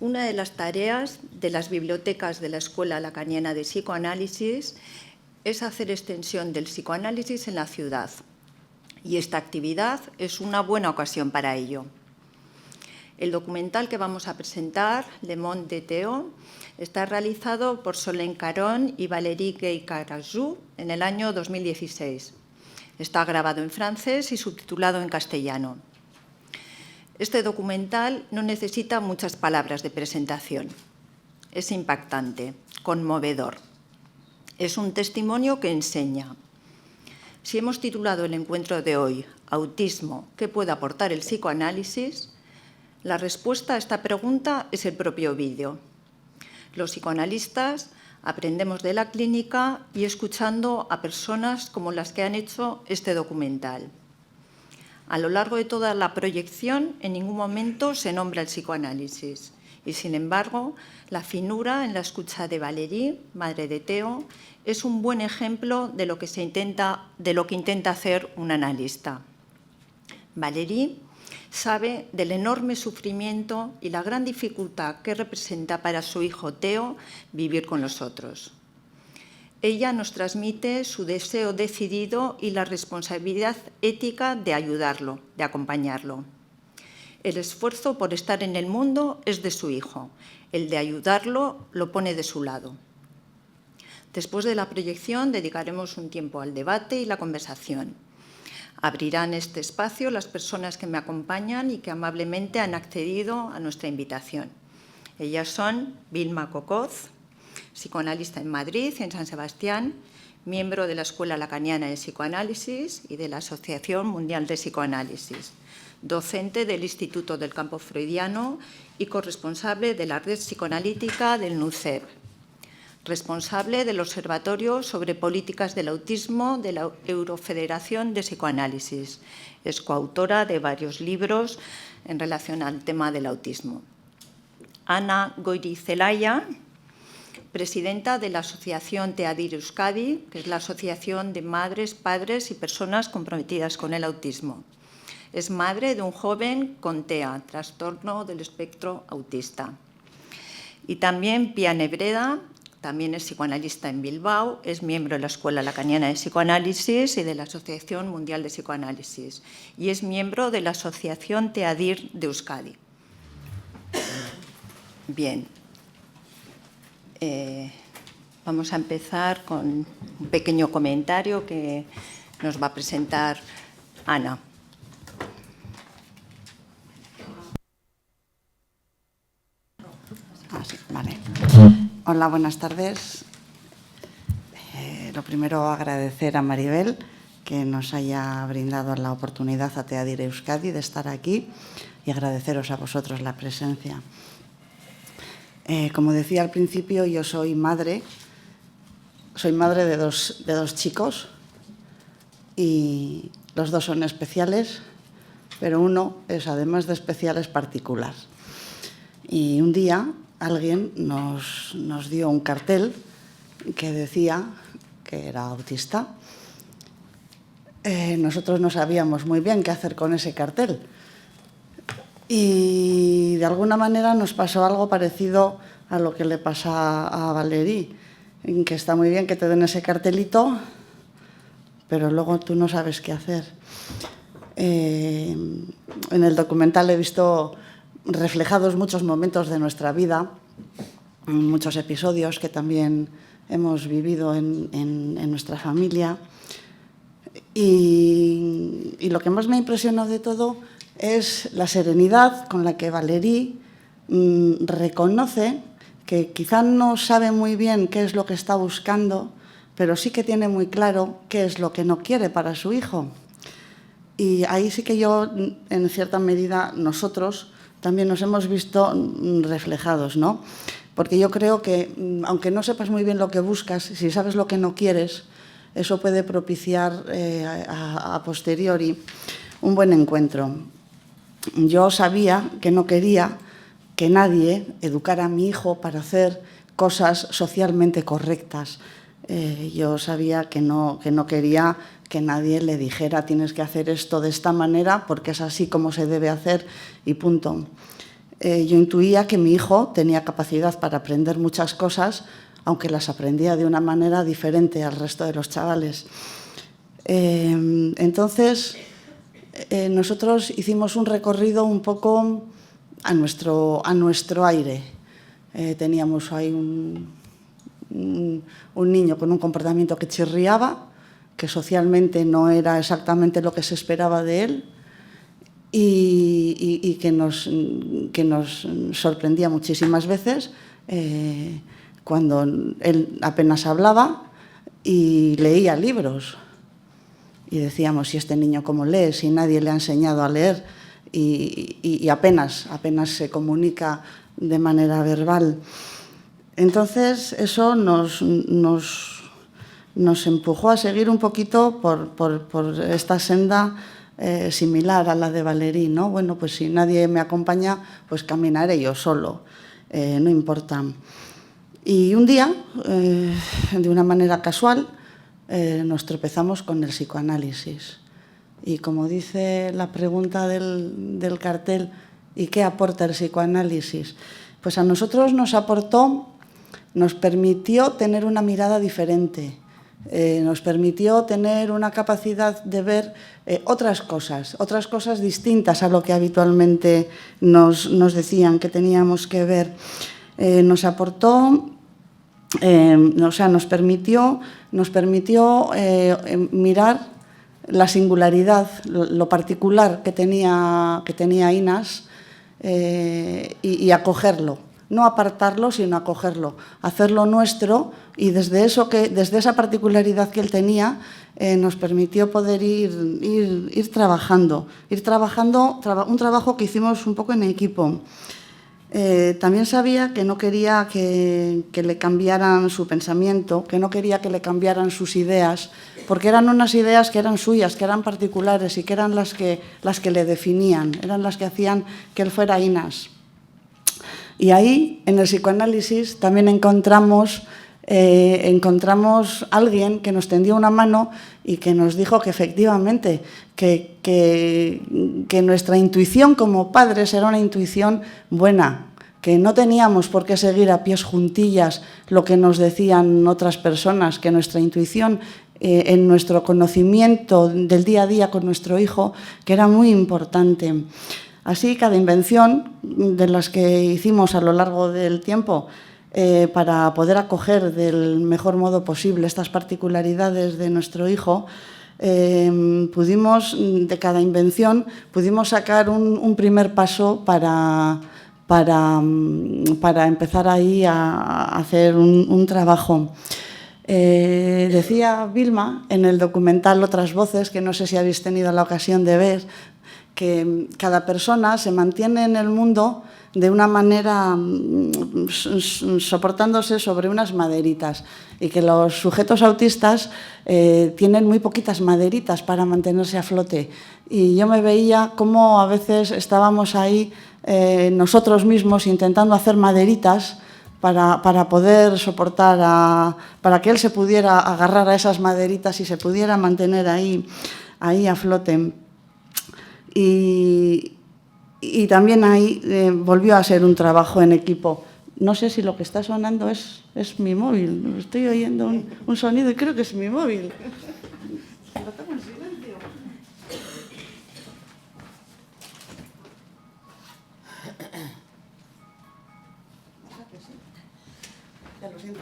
Una de las tareas de las bibliotecas de la Escuela Lacaniana de Psicoanálisis es hacer extensión del psicoanálisis en la ciudad, y esta actividad es una buena ocasión para ello. El documental que vamos a presentar, Le Monde de Théo, está realizado por Solène Caron y Valérie Gay-Carajou en el año 2016. Está grabado en francés y subtitulado en castellano. Este documental no necesita muchas palabras de presentación. Es impactante, conmovedor. Es un testimonio que enseña. Si hemos titulado el encuentro de hoy «Autismo, ¿qué puede aportar el psicoanálisis?», la respuesta a esta pregunta es el propio vídeo. Los psicoanalistas aprendemos de la clínica y escuchando a personas como las que han hecho este documental. A lo largo de toda la proyección, en ningún momento se nombra el psicoanálisis. Y, sin embargo, la finura en la escucha de Valérie, madre de Théo, es un buen ejemplo de lo que intenta hacer un analista. Valérie sabe del enorme sufrimiento y la gran dificultad que representa para su hijo Théo vivir con los otros. Ella nos transmite su deseo decidido y la responsabilidad ética de ayudarlo, de acompañarlo. El esfuerzo por estar en el mundo es de su hijo. El de ayudarlo lo pone de su lado. Después de la proyección dedicaremos un tiempo al debate y la conversación. Abrirán este espacio las personas que me acompañan y que amablemente han accedido a nuestra invitación. Ellas son Vilma Cocoz, psicoanalista en Madrid y en San Sebastián, miembro de la Escuela Lacaniana de Psicoanálisis y de la Asociación Mundial de Psicoanálisis, docente del Instituto del Campo Freudiano y corresponsable de la Red Psicoanalítica del NUCEB, responsable del Observatorio sobre Políticas del Autismo de la Eurofederación de Psicoanálisis. Es coautora de varios libros en relación al tema del autismo. Ana Goirizelaya, presidenta de la Asociación TEADIR Euskadi, que es la Asociación de Madres, Padres y Personas comprometidas con el autismo. Es madre de un joven con TEA, trastorno del espectro autista. Y también Pia Nebreda, también es psicoanalista en Bilbao, es miembro de la Escuela Lacaniana de Psicoanálisis y de la Asociación Mundial de Psicoanálisis, y es miembro de la Asociación TEADIR de Euskadi. Bien. Vamos a empezar con un pequeño comentario que nos va a presentar Ana. Sí, vale. Hola, buenas tardes. Lo primero, agradecer a Maribel que nos haya brindado la oportunidad a TEADIR Euskadi de estar aquí y agradeceros a vosotros la presencia. Como decía al principio, yo soy madre de dos chicos y los dos son especiales, pero uno es, además de especial, es particular. Y un día alguien nos dio un cartel que decía que era autista. Nosotros no sabíamos muy bien qué hacer con ese cartel. Y de alguna manera nos pasó algo parecido a lo que le pasa a Valérie, en que está muy bien que te den ese cartelito, pero luego tú no sabes qué hacer. En el documental he visto reflejados muchos momentos de nuestra vida, muchos episodios que también hemos vivido en nuestra familia. Y lo que más me impresionó de todo es la serenidad con la que Valérie reconoce que quizá no sabe muy bien qué es lo que está buscando, pero sí que tiene muy claro qué es lo que no quiere para su hijo. Y ahí sí que yo, en cierta medida, nosotros también nos hemos visto reflejados, ¿no? Porque yo creo que, aunque no sepas muy bien lo que buscas, si sabes lo que no quieres, eso puede propiciar a posteriori un buen encuentro. Yo sabía que no quería que nadie educara a mi hijo para hacer cosas socialmente correctas. Yo sabía que no quería que nadie le dijera tienes que hacer esto de esta manera porque es así como se debe hacer y punto. yo intuía que mi hijo tenía capacidad para aprender muchas cosas, aunque las aprendía de una manera diferente al resto de los chavales. Entonces, nosotros hicimos un recorrido un poco a nuestro aire. Teníamos ahí un niño con un comportamiento que chirriaba, que socialmente no era exactamente lo que se esperaba de él y que nos sorprendía muchísimas veces cuando él apenas hablaba y leía libros. Y decíamos, ¿y este niño cómo lee? Si nadie le ha enseñado a leer y apenas se comunica de manera verbal. Entonces, eso nos empujó a seguir un poquito por esta senda similar a la de Valéry, ¿no? Bueno, pues si nadie me acompaña, pues caminaré yo solo, no importa. Y un día, de una manera casual, nos tropezamos con el psicoanálisis. Y como dice la pregunta del cartel, ¿y qué aporta el psicoanálisis? Pues a nosotros nos permitió tener una mirada diferente, nos permitió tener una capacidad de ver otras cosas distintas a lo que habitualmente nos decían que teníamos que ver. Nos aportó, nos permitió mirar la singularidad, lo particular que tenía Inas y acogerlo. No apartarlo, sino acogerlo, hacerlo nuestro y desde esa particularidad que él tenía nos permitió poder ir trabajando, un trabajo que hicimos un poco en equipo. También sabía que no quería que le cambiaran su pensamiento, que no quería que le cambiaran sus ideas, porque eran unas ideas que eran suyas, que eran particulares y que eran las que le definían, eran las que hacían que él fuera Inas. Y ahí, en el psicoanálisis, también encontramos alguien que nos tendió una mano y que nos dijo que efectivamente que nuestra intuición como padres era una intuición buena, que no teníamos por qué seguir a pies juntillas lo que nos decían otras personas, que nuestra intuición en nuestro conocimiento del día a día con nuestro hijo, que era muy importante. Así, cada invención de las que hicimos a lo largo del tiempo para poder acoger del mejor modo posible estas particularidades de nuestro hijo, de cada invención pudimos sacar un primer paso para empezar ahí a hacer un trabajo. Decía Vilma en el documental Otras Voces, que no sé si habéis tenido la ocasión de ver, que cada persona se mantiene en el mundo de una manera soportándose sobre unas maderitas y que los sujetos autistas tienen muy poquitas maderitas para mantenerse a flote. Y yo me veía cómo a veces estábamos ahí nosotros mismos intentando hacer maderitas para poder soportar, para que él se pudiera agarrar a esas maderitas y se pudiera mantener ahí a flote. Y también ahí volvió a ser un trabajo en equipo. No sé si lo que está sonando es mi móvil. Estoy oyendo un sonido y creo que es mi móvil. Lo tengo en silencio. Ya lo siento.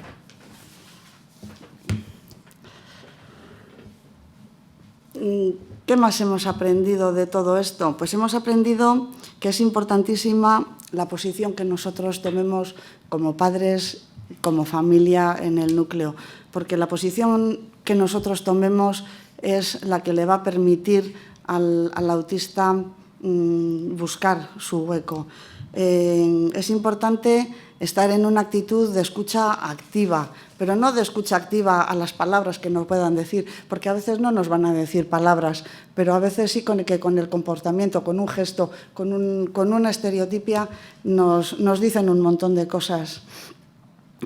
¿Qué más hemos aprendido de todo esto? Pues hemos aprendido que es importantísima la posición que nosotros tomemos como padres, como familia en el núcleo, porque la posición que nosotros tomemos es la que le va a permitir al autista buscar su hueco. Es importante estar en una actitud de escucha activa, pero no de escucha activa a las palabras que nos puedan decir, porque a veces no nos van a decir palabras, pero a veces sí con el comportamiento, con un gesto, con una estereotipia, nos dicen un montón de cosas.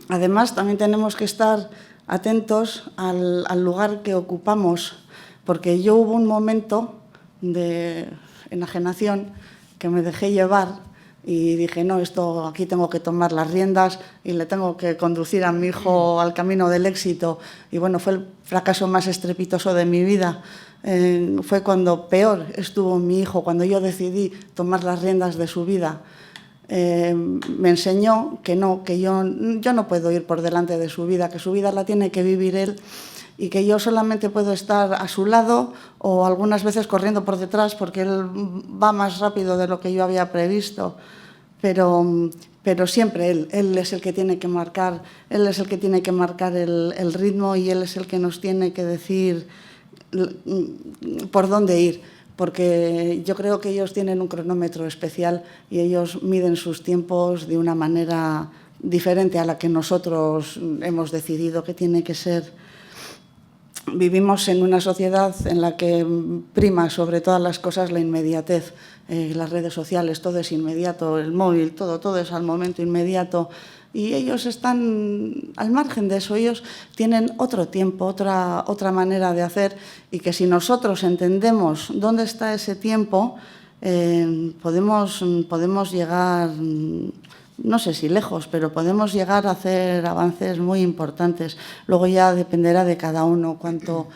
Además, también tenemos que estar atentos al lugar que ocupamos, porque yo hubo un momento de enajenación que me dejé llevar Y dije, no, esto aquí tengo que tomar las riendas y le tengo que conducir a mi hijo al camino del éxito. Y bueno, fue el fracaso más estrepitoso de mi vida. Fue cuando peor estuvo mi hijo, cuando yo decidí tomar las riendas de su vida. Me enseñó que no, que yo no puedo ir por delante de su vida, que su vida la tiene que vivir él y que yo solamente puedo estar a su lado o algunas veces corriendo por detrás porque él va más rápido de lo que yo había previsto. Pero siempre él es el que tiene que marcar, él es el que tiene que marcar el ritmo y él es el que nos tiene que decir por dónde ir, porque yo creo que ellos tienen un cronómetro especial y ellos miden sus tiempos de una manera diferente a la que nosotros hemos decidido que tiene que ser. Vivimos en una sociedad en la que prima sobre todas las cosas la inmediatez. Las redes sociales, todo es inmediato, el móvil, todo es al momento inmediato. Y ellos están al margen de eso, ellos tienen otro tiempo, otra manera de hacer, y que si nosotros entendemos dónde está ese tiempo, podemos llegar, no sé si lejos, pero podemos llegar a hacer avances muy importantes. Luego ya dependerá de cada uno cuánto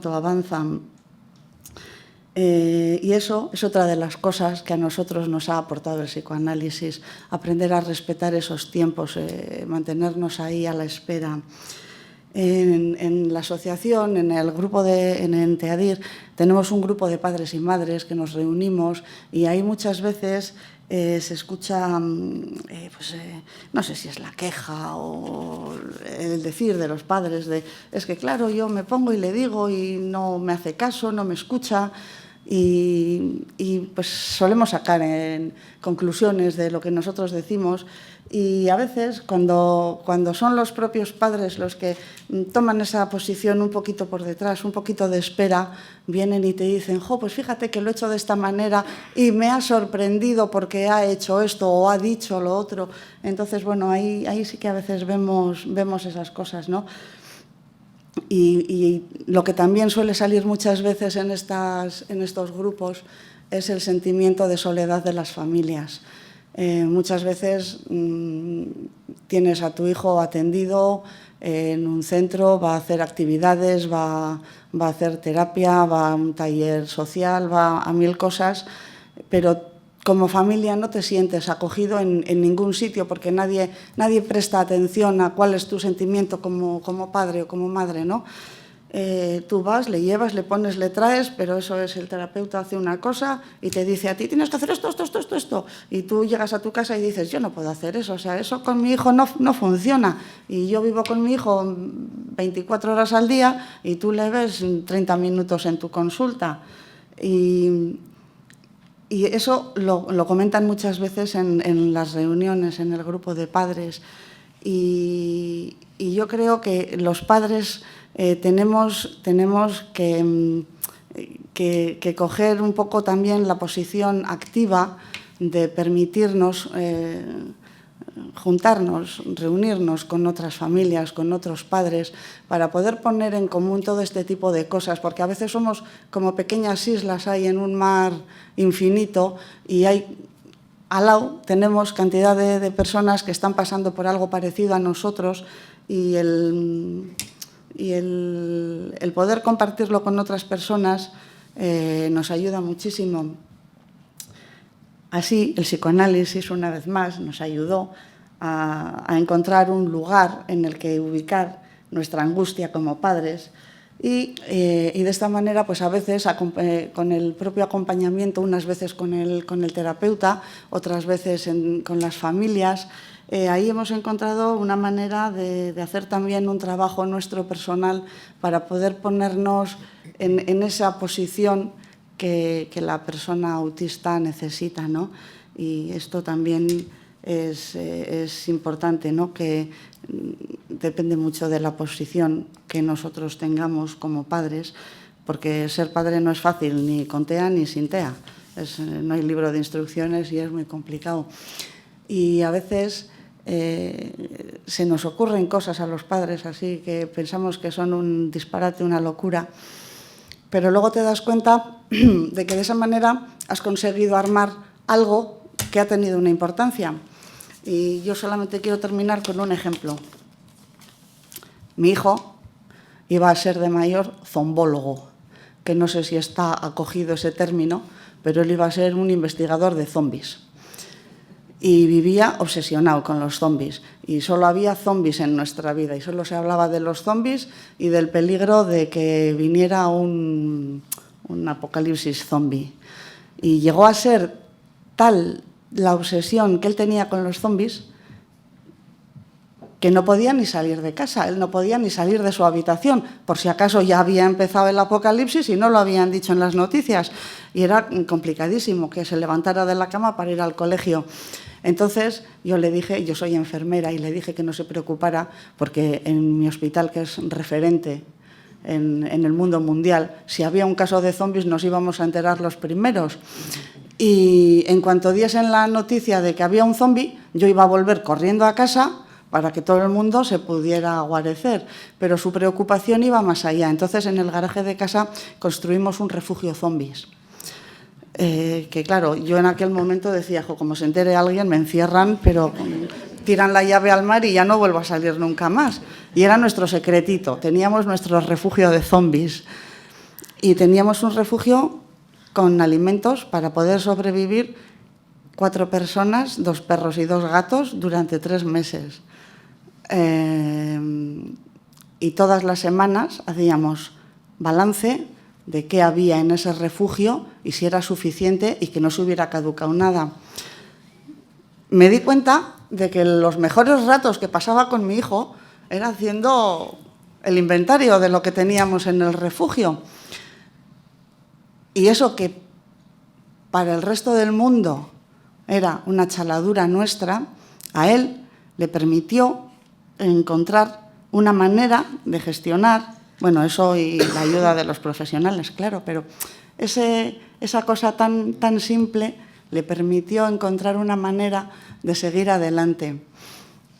avanzan. Y eso es otra de las cosas que a nosotros nos ha aportado el psicoanálisis, aprender a respetar esos tiempos, mantenernos ahí a la espera. En la asociación, en el grupo en TEADIR, tenemos un grupo de padres y madres que nos reunimos y ahí muchas veces se escucha, no sé si es la queja o el decir de los padres de es que claro, yo me pongo y le digo y no me hace caso, no me escucha. Y pues solemos sacar en conclusiones de lo que nosotros decimos y a veces cuando son los propios padres los que toman esa posición un poquito por detrás, un poquito de espera, vienen y te dicen, pues fíjate que lo he hecho de esta manera y me ha sorprendido porque ha hecho esto o ha dicho lo otro. Entonces, bueno, ahí sí que a veces vemos esas cosas, ¿no? Y lo que también suele salir muchas veces en estos grupos es el sentimiento de soledad de las familias. Muchas veces tienes a tu hijo atendido en un centro, va a hacer actividades, va a hacer terapia, va a un taller social, va a 1000 cosas, pero como familia no te sientes acogido en ningún sitio porque nadie presta atención a cuál es tu sentimiento como padre o como madre, ¿no? Tú vas, le llevas, le pones, le traes, pero eso es, el terapeuta hace una cosa y te dice a ti tienes que hacer esto. Y tú llegas a tu casa y dices, yo no puedo hacer eso, o sea, eso con mi hijo no funciona. Y yo vivo con mi hijo 24 horas al día y tú le ves 30 minutos en tu consulta. Y eso lo comentan muchas veces en las reuniones, en el grupo de padres. Y yo creo que los padres tenemos que coger un poco también la posición activa de permitirnos juntarnos, reunirnos con otras familias, con otros padres, para poder poner en común todo este tipo de cosas, porque a veces somos como pequeñas islas ahí en un mar infinito y al lado tenemos cantidad de personas que están pasando por algo parecido a nosotros y el poder compartirlo con otras personas nos ayuda muchísimo. Así, el psicoanálisis, una vez más, nos ayudó a encontrar un lugar en el que ubicar nuestra angustia como padres y de esta manera, pues a veces con el propio acompañamiento, unas veces con el terapeuta, otras veces con las familias, ahí hemos encontrado una manera de hacer también un trabajo nuestro personal para poder ponernos en esa posición que la persona autista necesita, ¿no? Y esto también es importante, ¿no? Que depende mucho de la posición que nosotros tengamos como padres, porque ser padre no es fácil, ni con TEA ni sin TEA. No hay libro de instrucciones y es muy complicado. Y a veces se nos ocurren cosas a los padres así que pensamos que son un disparate, una locura, pero luego te das cuenta de que de esa manera has conseguido armar algo que ha tenido una importancia. Y yo solamente quiero terminar con un ejemplo. Mi hijo iba a ser de mayor zombólogo, que no sé si está acogido ese término, pero él iba a ser un investigador de zombies. Y vivía obsesionado con los zombies. Y solo había zombies en nuestra vida. Y solo se hablaba de los zombies y del peligro de que viniera un apocalipsis zombie. Y llegó a ser tal la obsesión que él tenía con los zombies que no podía ni salir de casa, él no podía ni salir de su habitación, por si acaso ya había empezado el apocalipsis y no lo habían dicho en las noticias. Y era complicadísimo que se levantara de la cama para ir al colegio. Entonces yo le dije, yo soy enfermera, y le dije que no se preocupara, porque en mi hospital, que es referente en el mundo mundial, si había un caso de zombies nos íbamos a enterar los primeros. Y en cuanto diesen la noticia de que había un zombi, yo iba a volver corriendo a casa para que todo el mundo se pudiera guarecer. Pero su preocupación iba más allá. Entonces, en el garaje de casa construimos un refugio zombies. Que claro, yo en aquel momento decía, como se entere alguien, me encierran, pero tiran la llave al mar y ya no vuelvo a salir nunca más. Y era nuestro secretito, teníamos nuestro refugio de zombies. Y teníamos un refugio con alimentos para poder sobrevivir 4 personas, 2 perros y 2 gatos durante 3 meses. Y todas las semanas hacíamos balance de qué había en ese refugio y si era suficiente y que no se hubiera caducado nada. Me di cuenta de que los mejores ratos que pasaba con mi hijo era haciendo el inventario de lo que teníamos en el refugio. Y eso que para el resto del mundo era una chaladura nuestra, a él le permitió encontrar una manera de gestionar, bueno, eso y la ayuda de los profesionales, claro, pero esa cosa tan simple le permitió encontrar una manera de seguir adelante.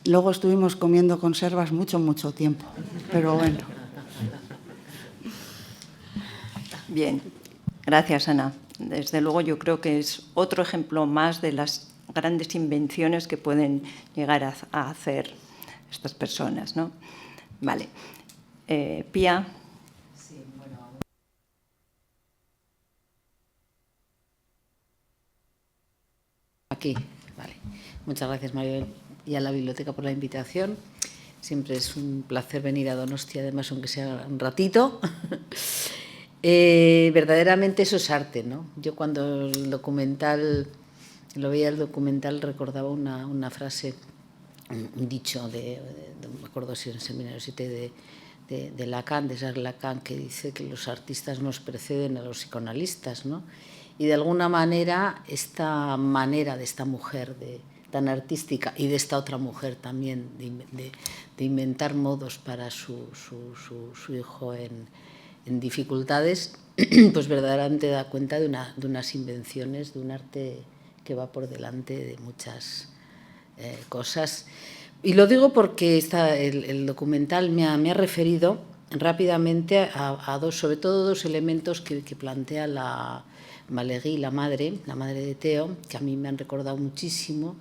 Luego estuvimos comiendo conservas mucho tiempo, pero bueno. Bien, gracias, Ana. Desde luego yo creo que es otro ejemplo más de las grandes invenciones que pueden llegar a hacer estas personas, ¿no? Vale. Pía. Sí, bueno. Aquí, vale. Muchas gracias, Maribel, y a la biblioteca por la invitación. Siempre es un placer venir a Donostia, además, aunque sea un ratito. Verdaderamente eso es arte, ¿no? Yo cuando lo veía el documental, recordaba una frase, un dicho no me acuerdo si en el seminario 7 de Lacan, de Jacques Lacan, que dice que los artistas nos preceden a los psicoanalistas, ¿no? Y de alguna manera esta manera de esta mujer tan artística y de esta otra mujer también de inventar modos para su hijo en dificultades, pues verdaderamente da cuenta de unas invenciones, de un arte que va por delante de muchas cosas. Y lo digo porque el documental me ha referido rápidamente a sobre todo dos elementos que plantea Valérie, la madre de Theo, que a mí me han recordado muchísimo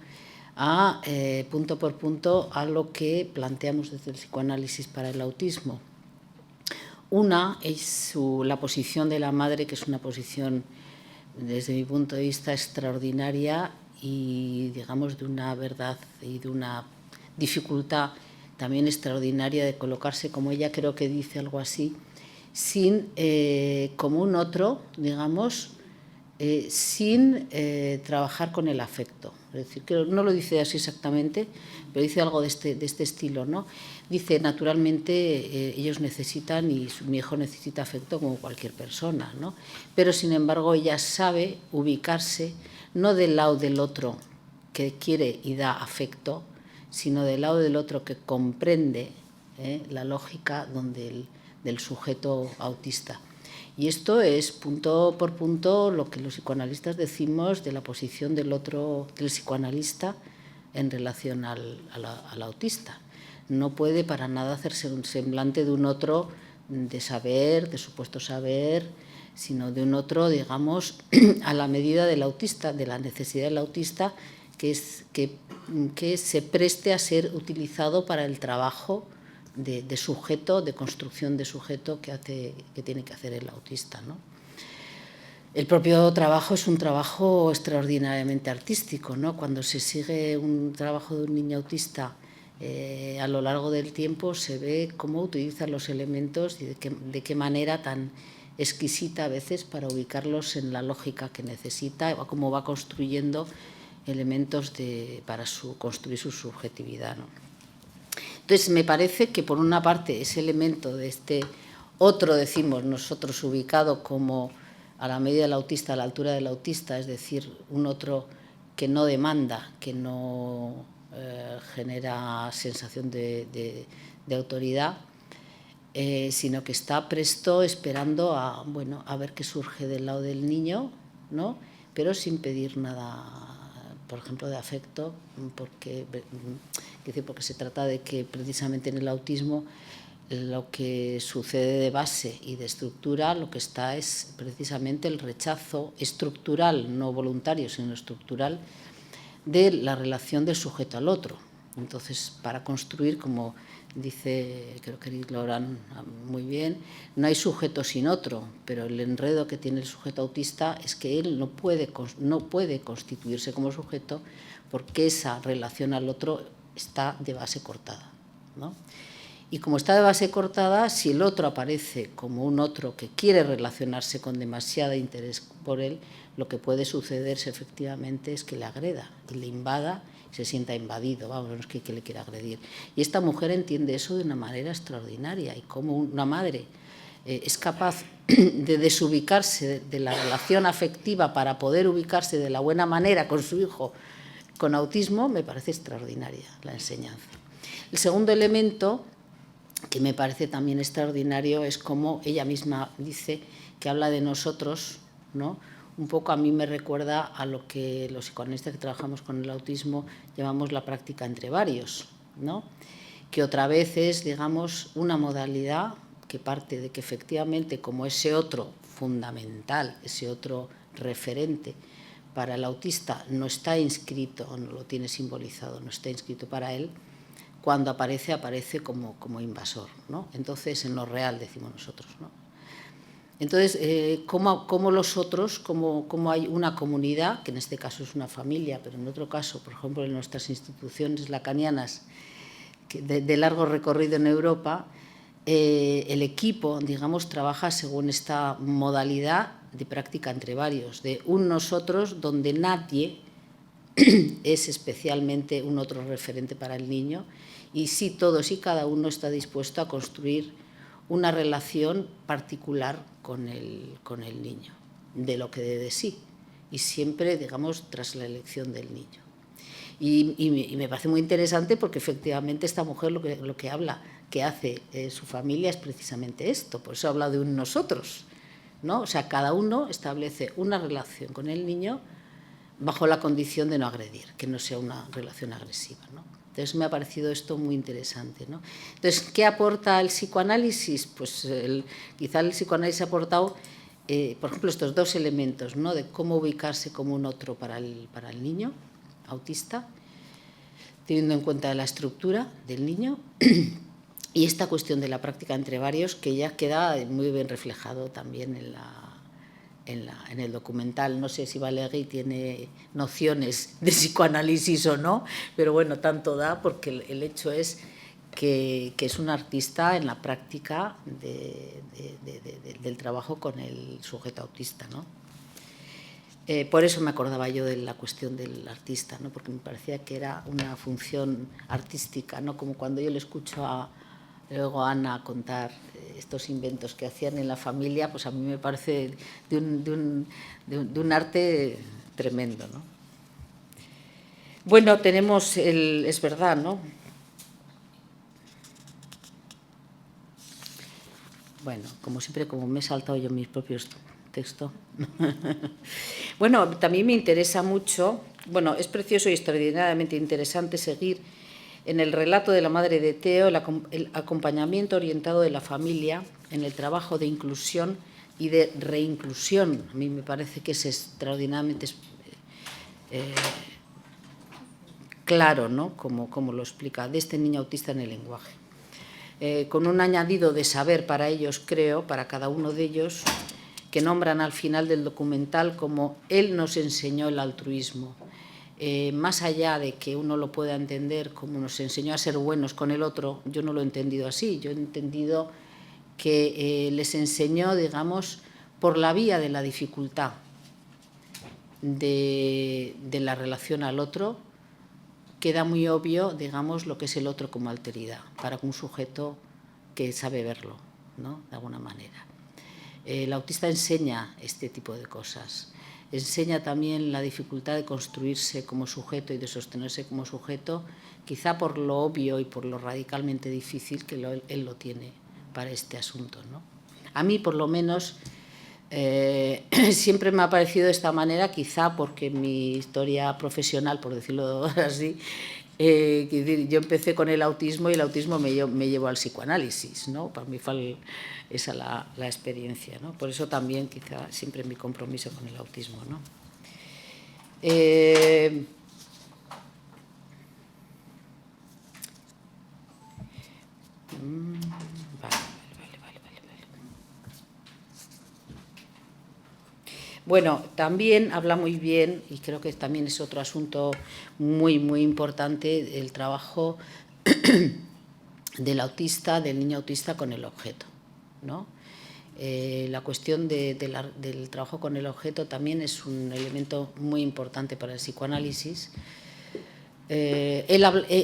punto por punto a lo que planteamos desde el psicoanálisis para el autismo. Una es la posición de la madre, que es una posición, desde mi punto de vista, extraordinaria y, digamos, de una verdad y de una dificultad también extraordinaria de colocarse, como ella creo que dice algo así, como un otro, digamos, sin trabajar con el afecto. Es decir, que no lo dice así exactamente, pero dice algo de este estilo, ¿no? Dice, naturalmente, ellos necesitan, y mi hijo necesita afecto como cualquier persona, ¿no? Pero, sin embargo, ella sabe ubicarse no del lado del otro que quiere y da afecto, sino del lado del otro que comprende la lógica del sujeto autista. Y esto es punto por punto lo que los psicoanalistas decimos de la posición del psicoanalista en relación al autista. No puede para nada hacerse un semblante de un otro de saber, de supuesto saber, sino de un otro, digamos, a la medida del autista, de la necesidad del autista, que se preste a ser utilizado para el trabajo de sujeto, de construcción de sujeto que tiene que hacer el autista, ¿no? El propio trabajo es un trabajo extraordinariamente artístico, ¿no? Cuando se sigue un trabajo de un niño autista a lo largo del tiempo, se ve cómo utiliza los elementos y de qué manera tan exquisita a veces para ubicarlos en la lógica que necesita, o cómo va construyendo elementos para construir su subjetividad, ¿no? Entonces, me parece que por una parte ese elemento de este otro, decimos nosotros, ubicado como a la medida del autista, a la altura del autista, es decir, un otro que no demanda, que no genera sensación de autoridad, sino que está presto, esperando a ver qué surge del lado del niño, ¿no? Pero sin pedir nada, por ejemplo, de afecto, porque se trata de que precisamente en el autismo lo que sucede de base y de estructura, lo que está es precisamente el rechazo estructural, no voluntario, sino estructural, de la relación del sujeto al otro. Entonces, para construir, como dice, creo que Eric Laurent muy bien, no hay sujeto sin otro, pero el enredo que tiene el sujeto autista es que él no puede constituirse como sujeto porque esa relación al otro está de base cortada, ¿no? Y como está de base cortada, si el otro aparece como un otro que quiere relacionarse con demasiado interés por él, lo que puede sucederse efectivamente es que le agreda y le invada, se sienta invadido, vamos, no es que le quiera agredir. Y esta mujer entiende eso de una manera extraordinaria, y como una madre es capaz de desubicarse de la relación afectiva para poder ubicarse de la buena manera con su hijo con autismo, me parece extraordinaria la enseñanza. El segundo elemento que me parece también extraordinario es como ella misma dice que habla de nosotros, ¿no? Un poco a mí me recuerda a lo que los psicoanalistas que trabajamos con el autismo llamamos la práctica entre varios, ¿no? Que otra vez es, digamos, una modalidad que parte de que efectivamente como ese otro fundamental, ese otro referente para el autista no está inscrito, o no lo tiene simbolizado, no está inscrito para él, cuando aparece como invasor, ¿no? Entonces, en lo real, decimos nosotros, ¿no? Entonces, ¿cómo los otros, cómo hay una comunidad, que en este caso es una familia, pero en otro caso, por ejemplo, en nuestras instituciones lacanianas, de largo recorrido en Europa, el equipo, digamos, trabaja según esta modalidad de práctica entre varios, de un nosotros donde nadie es especialmente un otro referente para el niño, y sí todos y cada uno está dispuesto a construir una relación particular con el niño, de lo que dé de sí, y siempre, digamos, tras la elección del niño. Y me parece muy interesante porque efectivamente esta mujer lo que habla, que hace su familia es precisamente esto, por eso habla de un nosotros, ¿no? O sea, cada uno establece una relación con el niño bajo la condición de no agredir, que no sea una relación agresiva, ¿no? Entonces me ha parecido esto muy interesante, ¿no? Entonces, ¿qué aporta el psicoanálisis? Pues quizá el psicoanálisis ha aportado, por ejemplo, estos dos elementos, ¿no? De cómo ubicarse como un otro para el niño autista, teniendo en cuenta la estructura del niño, y esta cuestión de la práctica entre varios, que ya queda muy bien reflejado también en el documental. No sé si Valéry tiene nociones de psicoanálisis o no, pero bueno, tanto da, porque el hecho es que es un artista en la práctica del trabajo con el sujeto autista, ¿no? Por eso me acordaba yo de la cuestión del artista, ¿no? Porque me parecía que era una función artística, ¿no? Como cuando yo le escucho luego a Ana contar estos inventos que hacían en la familia, pues a mí me parece de un arte tremendo, ¿no? Bueno, tenemos es verdad, ¿no? Bueno, como siempre, como me he saltado yo mis propios textos. Bueno, también me interesa mucho, bueno, es precioso y extraordinariamente interesante seguir en el relato de la madre de Theo el acompañamiento orientado de la familia en el trabajo de inclusión y de reinclusión. A mí me parece que es extraordinariamente claro, ¿no?, como lo explica, de este niño autista en el lenguaje. Con un añadido de saber para ellos, creo, para cada uno de ellos, que nombran al final del documental como él nos enseñó el altruismo. Más allá de que uno lo pueda entender como nos enseñó a ser buenos con el otro, yo no lo he entendido así. Yo he entendido que les enseñó, digamos, por la vía de la dificultad de la relación al otro, queda muy obvio, digamos, lo que es el otro como alteridad para un sujeto que sabe verlo, ¿no?, de alguna manera. El autista enseña este tipo de cosas. Enseña también la dificultad de construirse como sujeto y de sostenerse como sujeto, quizá por lo obvio y por lo radicalmente difícil que él lo tiene para este asunto, ¿no? A mí, por lo menos, siempre me ha parecido de esta manera, quizá porque mi historia profesional, por decirlo así, yo empecé con el autismo y el autismo me llevó al psicoanálisis, ¿no? Para mí fue esa la experiencia, ¿no? Por eso también quizá siempre mi compromiso con el autismo, ¿no? Bueno, también habla muy bien, y creo que también es otro asunto muy, muy importante, el trabajo del autista, del niño autista con el objeto, ¿no? La cuestión del trabajo con el objeto también es un elemento muy importante para el psicoanálisis.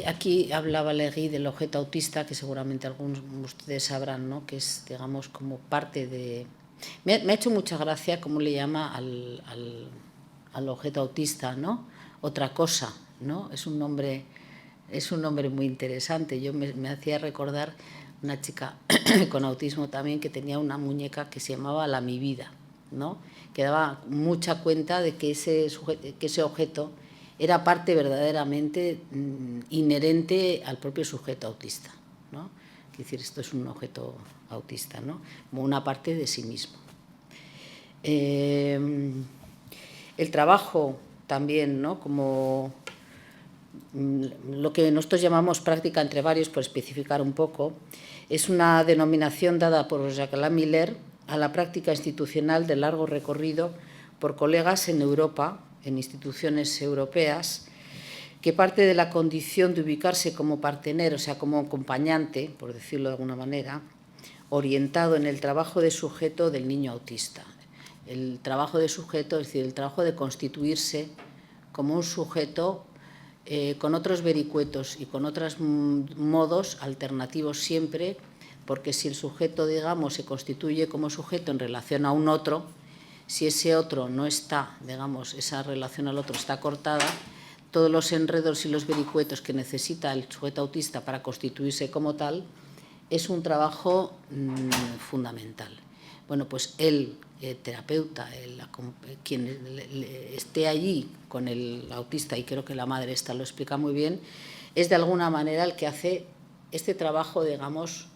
Aquí habla Valéry del objeto autista, que seguramente algunos de ustedes sabrán, ¿no?, que es, digamos, como parte de... Me ha hecho mucha gracia cómo le llama al objeto autista, ¿no?, otra cosa, ¿no? Es un nombre muy interesante. Yo me hacía recordar una chica con autismo también que tenía una muñeca que se llamaba la Mi Vida, ¿no?, que daba mucha cuenta de que ese objeto era parte verdaderamente inherente al propio sujeto autista, ¿no? Es decir, esto es un objeto autista, ¿no?, como una parte de sí mismo. El trabajo también, ¿no?, como lo que nosotros llamamos práctica entre varios, por especificar un poco, es una denominación dada por Jacqueline Miller a la práctica institucional de largo recorrido por colegas en Europa, en instituciones europeas, que parte de la condición de ubicarse como partener, o sea, como acompañante, por decirlo de alguna manera, orientado en el trabajo de sujeto del niño autista. El trabajo de sujeto, es decir, el trabajo de constituirse como un sujeto con otros vericuetos y con otros modos alternativos siempre, porque si el sujeto, digamos, se constituye como sujeto en relación a un otro, si ese otro no está, digamos, esa relación al otro está cortada, todos los enredos y los vericuetos que necesita el sujeto autista para constituirse como tal, es un trabajo fundamental. Bueno, pues el terapeuta, quien esté allí con el autista, y creo que la madre esta lo explica muy bien, es de alguna manera el que hace este trabajo, digamos,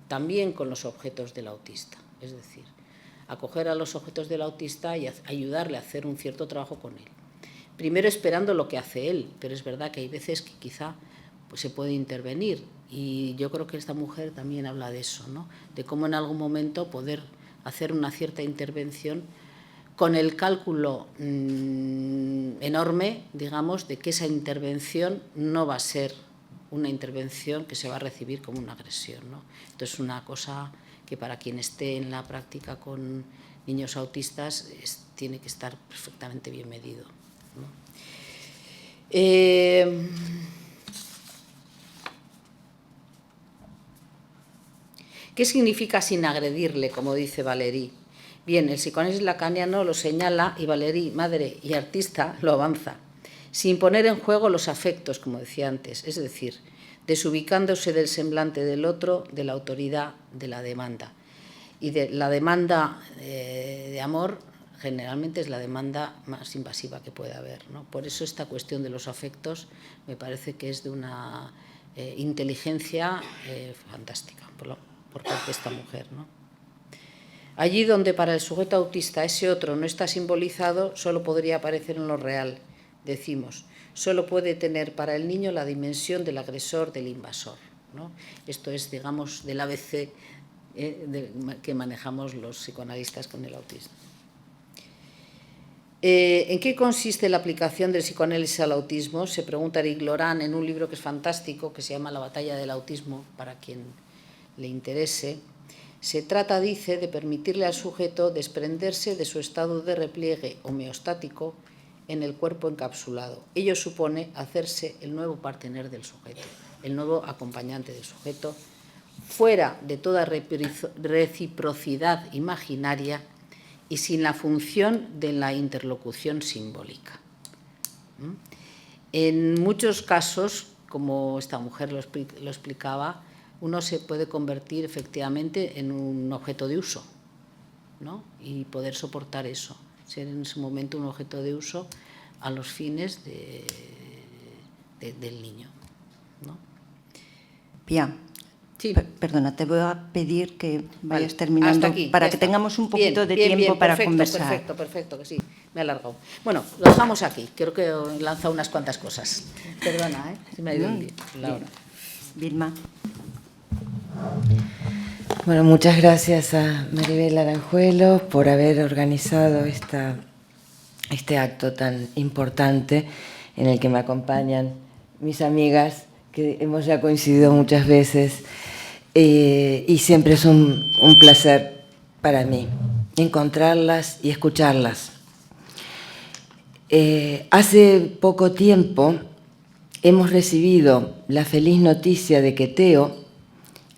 también con los objetos del autista. Es decir, acoger a los objetos del autista y ayudarle a hacer un cierto trabajo con él. Primero esperando lo que hace él, pero es verdad que hay veces que quizá pues, se puede intervenir. Y yo creo que esta mujer también habla de eso, ¿no?, de cómo en algún momento poder hacer una cierta intervención con el cálculo enorme, digamos, de que esa intervención no va a ser una intervención que se va a recibir como una agresión, ¿no? Entonces, es una cosa que para quien esté en la práctica con niños autistas tiene que estar perfectamente bien medido, ¿no? ¿Qué significa sin agredirle, como dice Valéry? Bien, el psicoanálisis lacaniano lo señala y Valéry, madre y artista, lo avanza. Sin poner en juego los afectos, como decía antes, es decir, desubicándose del semblante del otro, de la autoridad, de la demanda. Y de la demanda de amor generalmente es la demanda más invasiva que puede haber, ¿no? Por eso esta cuestión de los afectos me parece que es de una inteligencia fantástica por parte de esta mujer, ¿no? Allí donde para el sujeto autista ese otro no está simbolizado, solo podría aparecer en lo real, decimos. Solo puede tener para el niño la dimensión del agresor, del invasor, ¿no? Esto es, digamos, del ABC que manejamos los psicoanalistas con el autismo. ¿En qué consiste la aplicación del psicoanálisis al autismo? Se pregunta Eric Loran en un libro que es fantástico, que se llama La batalla del autismo, para quien le interese. Se trata, dice, de permitirle al sujeto desprenderse de su estado de repliegue homeostático en el cuerpo encapsulado. Ello supone hacerse el nuevo partener del sujeto, el nuevo acompañante del sujeto, fuera de toda reciprocidad imaginaria y sin la función de la interlocución simbólica. En muchos casos, como esta mujer lo explicaba, uno se puede convertir efectivamente en un objeto de uso, ¿no? Y poder soportar eso, ser en ese momento un objeto de uso a los fines del niño, ¿no? Pia, sí. Perdona, te voy a pedir que vayas Vale, terminando aquí, para que tengamos un poquito de tiempo para conversar. Perfecto, que sí, me he alargado. Bueno, lo dejamos aquí, creo que he lanzado unas cuantas cosas. Perdona, se me ha ido la hora. Vilma. Bueno, muchas gracias a Maribel Aranjuelo por haber organizado este acto tan importante en el que me acompañan mis amigas, que hemos ya coincidido muchas veces, y siempre es un placer para mí encontrarlas y escucharlas. Hace poco tiempo hemos recibido la feliz noticia de que Teo,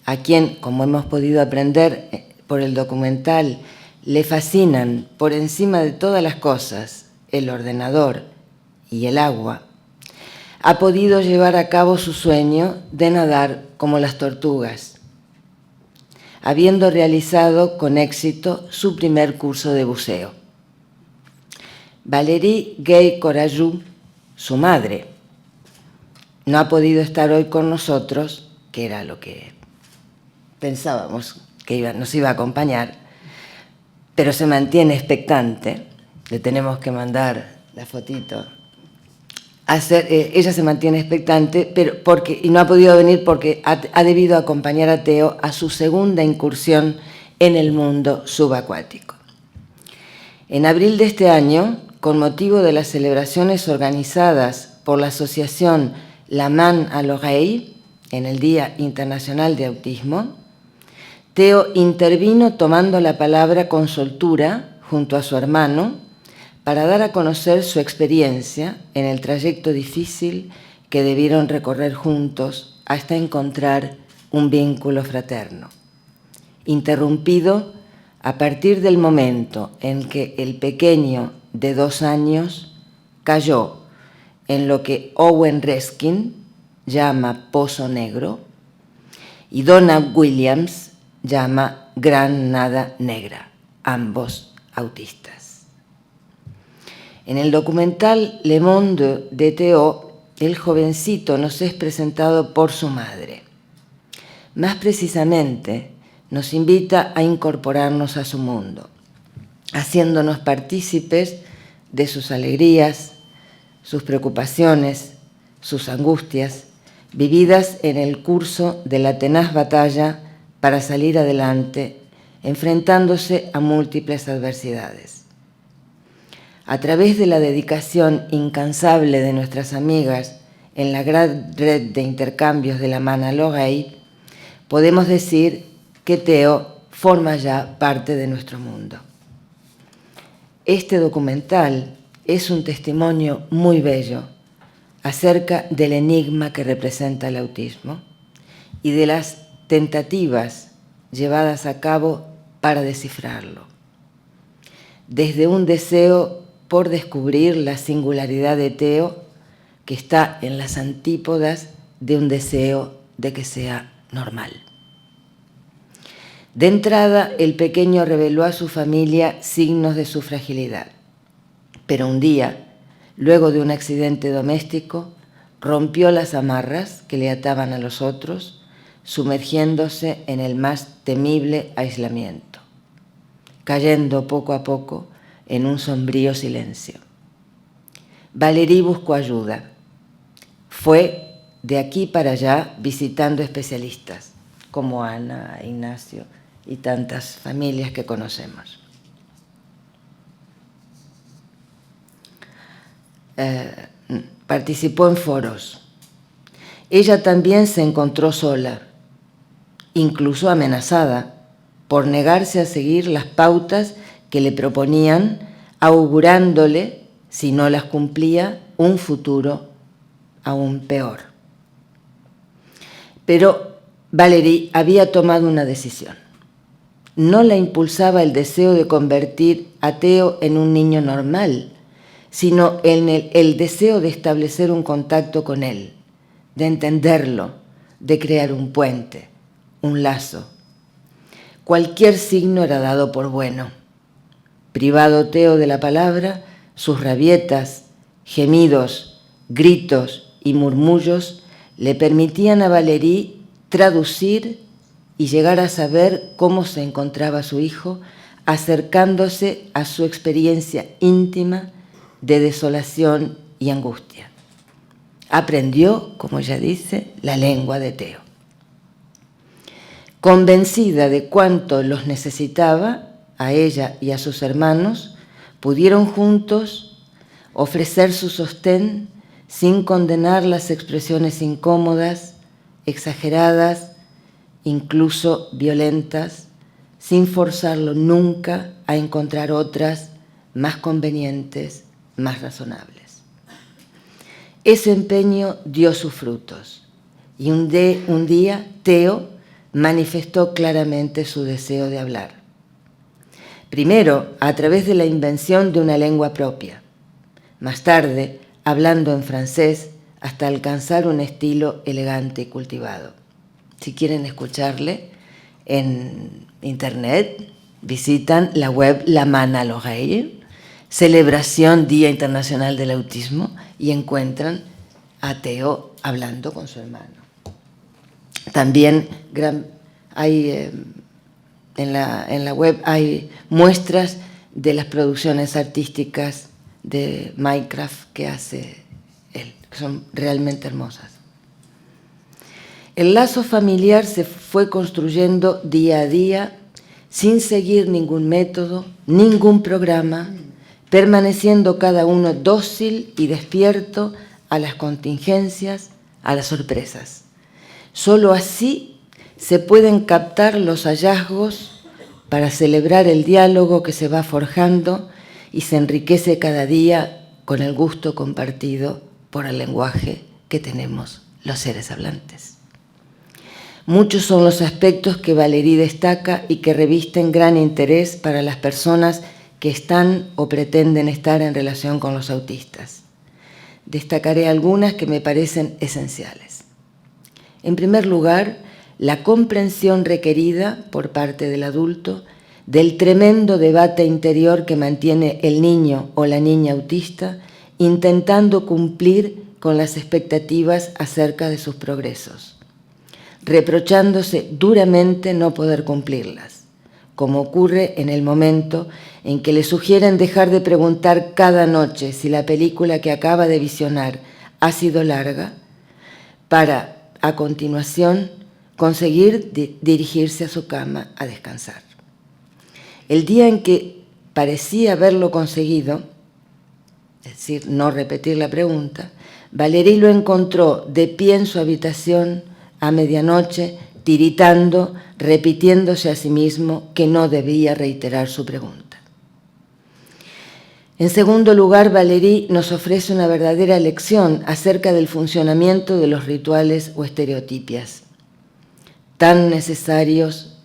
a quien, como hemos podido aprender por el documental, le fascinan por encima de todas las cosas el ordenador y el agua, ha podido llevar a cabo su sueño de nadar como las tortugas, habiendo realizado con éxito su primer curso de buceo. Valérie Gay-Corajou, su madre, no ha podido estar hoy con nosotros, que era lo que pensábamos que nos iba a acompañar, pero se mantiene expectante. Le tenemos que mandar la fotito. Ella se mantiene expectante, y no ha podido venir porque ha debido acompañar a Teo a su segunda incursión en el mundo subacuático. En abril de este año, con motivo de las celebraciones organizadas por la asociación La Main à l'Oreille, en el Día Internacional de Autismo, Teo intervino tomando la palabra con soltura junto a su hermano para dar a conocer su experiencia en el trayecto difícil que debieron recorrer juntos hasta encontrar un vínculo fraterno, interrumpido a partir del momento en que el pequeño de 2 años cayó en lo que Owen Reskin llama pozo negro y Donna Williams llama gran nada negra, ambos autistas. En el documental Le Monde de Teo, el jovencito nos es presentado por su madre. Más precisamente, nos invita a incorporarnos a su mundo, haciéndonos partícipes de sus alegrías, sus preocupaciones, sus angustias, vividas en el curso de la tenaz batalla para salir adelante, enfrentándose a múltiples adversidades. A través de la dedicación incansable de nuestras amigas en la gran red de intercambios de la Main à l'Oreille, podemos decir que Teo forma ya parte de nuestro mundo. Este documental es un testimonio muy bello acerca del enigma que representa el autismo y de las tentativas llevadas a cabo para descifrarlo. Desde un deseo por descubrir la singularidad de Teo, que está en las antípodas de un deseo de que sea normal. De entrada, el pequeño reveló a su familia signos de su fragilidad, pero un día, luego de un accidente doméstico, rompió las amarras que le ataban a los otros, sumergiéndose en el más temible aislamiento. cayendo poco a poco en un sombrío silencio. Valérie buscó ayuda. Fue de aquí para allá visitando especialistas, como Ana, Ignacio y tantas familias que conocemos. Participó en foros. Ella también se encontró sola, incluso amenazada, por negarse a seguir las pautas que le proponían, augurándole, si no las cumplía, un futuro aún peor. Pero Valérie había tomado una decisión. No la impulsaba el deseo de convertir a Theo en un niño normal, sino en el deseo de establecer un contacto con él, de entenderlo, de crear un puente, un lazo. Cualquier signo era dado por bueno. Privado Theo de la palabra, sus rabietas, gemidos, gritos y murmullos le permitían a Valérie traducir y llegar a saber cómo se encontraba su hijo, acercándose a su experiencia íntima de desolación y angustia. Aprendió, como ella dice, la lengua de Theo. Convencida de cuánto los necesitaba, a ella y a sus hermanos, pudieron juntos ofrecer su sostén sin condenar las expresiones incómodas, exageradas, incluso violentas, sin forzarlo nunca a encontrar otras más convenientes, más razonables. Ese empeño dio sus frutos y un día Theo manifestó claramente su deseo de hablar. Primero, a través de la invención de una lengua propia. Más tarde, hablando en francés hasta alcanzar un estilo elegante y cultivado. Si quieren escucharle en internet, visitan la web La Main à l'Oreille, celebración Día Internacional del Autismo, y encuentran a Theo hablando con su hermano. También hay, en la web hay muestras de las producciones artísticas de Minecraft que hace él, que son realmente hermosas. El lazo familiar se fue construyendo día a día sin seguir ningún método, ningún programa, permaneciendo cada uno dócil y despierto a las contingencias, a las sorpresas. Solo así se pueden captar los hallazgos para celebrar el diálogo que se va forjando y se enriquece cada día con el gusto compartido por el lenguaje que tenemos los seres hablantes. Muchos son los aspectos que Valérie destaca y que revisten gran interés para las personas que están o pretenden estar en relación con los autistas. Destacaré algunas que me parecen esenciales. En primer lugar, la comprensión requerida por parte del adulto del tremendo debate interior que mantiene el niño o la niña autista intentando cumplir con las expectativas acerca de sus progresos, reprochándose duramente no poder cumplirlas, como ocurre en el momento en que le sugieren dejar de preguntar cada noche si la película que acaba de visionar ha sido larga, para, a continuación, conseguir dirigirse a su cama a descansar. El día en que parecía haberlo conseguido, es decir, no repetir la pregunta, Valérie lo encontró de pie en su habitación a medianoche, tiritando, repitiéndose a sí mismo que no debía reiterar su pregunta. En segundo lugar, Valérie nos ofrece una verdadera lección acerca del funcionamiento de los rituales o estereotipias, tan necesarios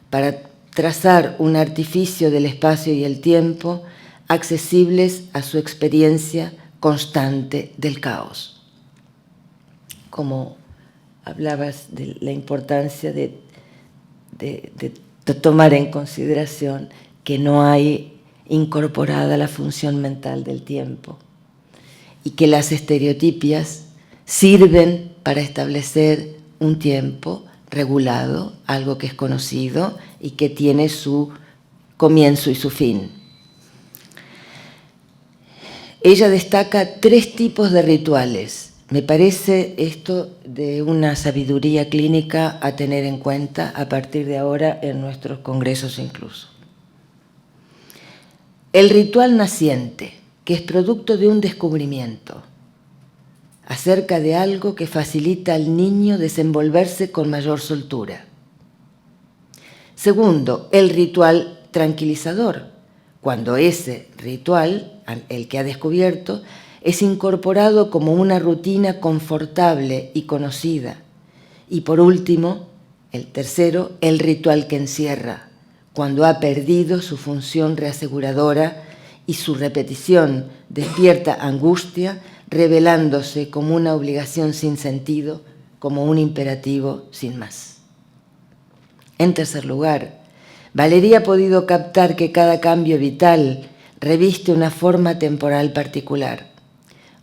para trazar un artificio del espacio y el tiempo accesibles a su experiencia constante del caos. Como hablabas de la importancia de tomar en consideración que no hay incorporada la función mental del tiempo y que las estereotipias sirven para establecer un tiempo regulado, algo que es conocido y que tiene su comienzo y su fin. Ella destaca 3 tipos de rituales. Me parece esto de una sabiduría clínica a tener en cuenta a partir de ahora en nuestros congresos incluso. El ritual naciente, que es producto de un descubrimiento acerca de algo que facilita al niño desenvolverse con mayor soltura. Segundo, el ritual tranquilizador, cuando ese ritual, el que ha descubierto, es incorporado como una rutina confortable y conocida. Y por último, el tercero, el ritual que encierra, cuando ha perdido su función reaseguradora y su repetición despierta angustia, revelándose como una obligación sin sentido, como un imperativo sin más. En tercer lugar, Valeria ha podido captar que cada cambio vital reviste una forma temporal particular,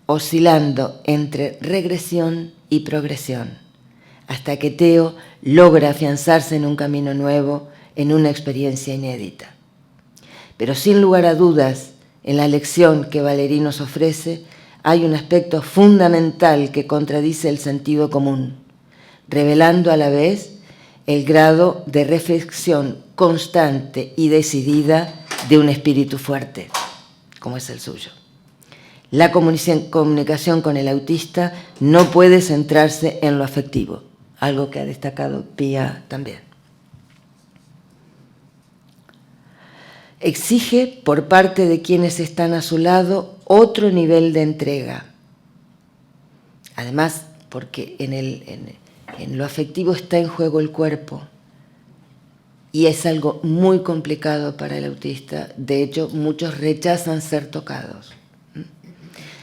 oscilando entre regresión y progresión, hasta que Theo logra afianzarse en un camino nuevo, en una experiencia inédita. Pero sin lugar a dudas, en la lección que Valerie nos ofrece, hay un aspecto fundamental que contradice el sentido común, revelando a la vez el grado de reflexión constante y decidida de un espíritu fuerte, como es el suyo. La comunicación con el autista no puede centrarse en lo afectivo, algo que ha destacado Pia también. Exige por parte de quienes están a su lado otro nivel de entrega. Además, porque en lo afectivo está en juego el cuerpo y es algo muy complicado para el autista. De hecho, muchos rechazan ser tocados.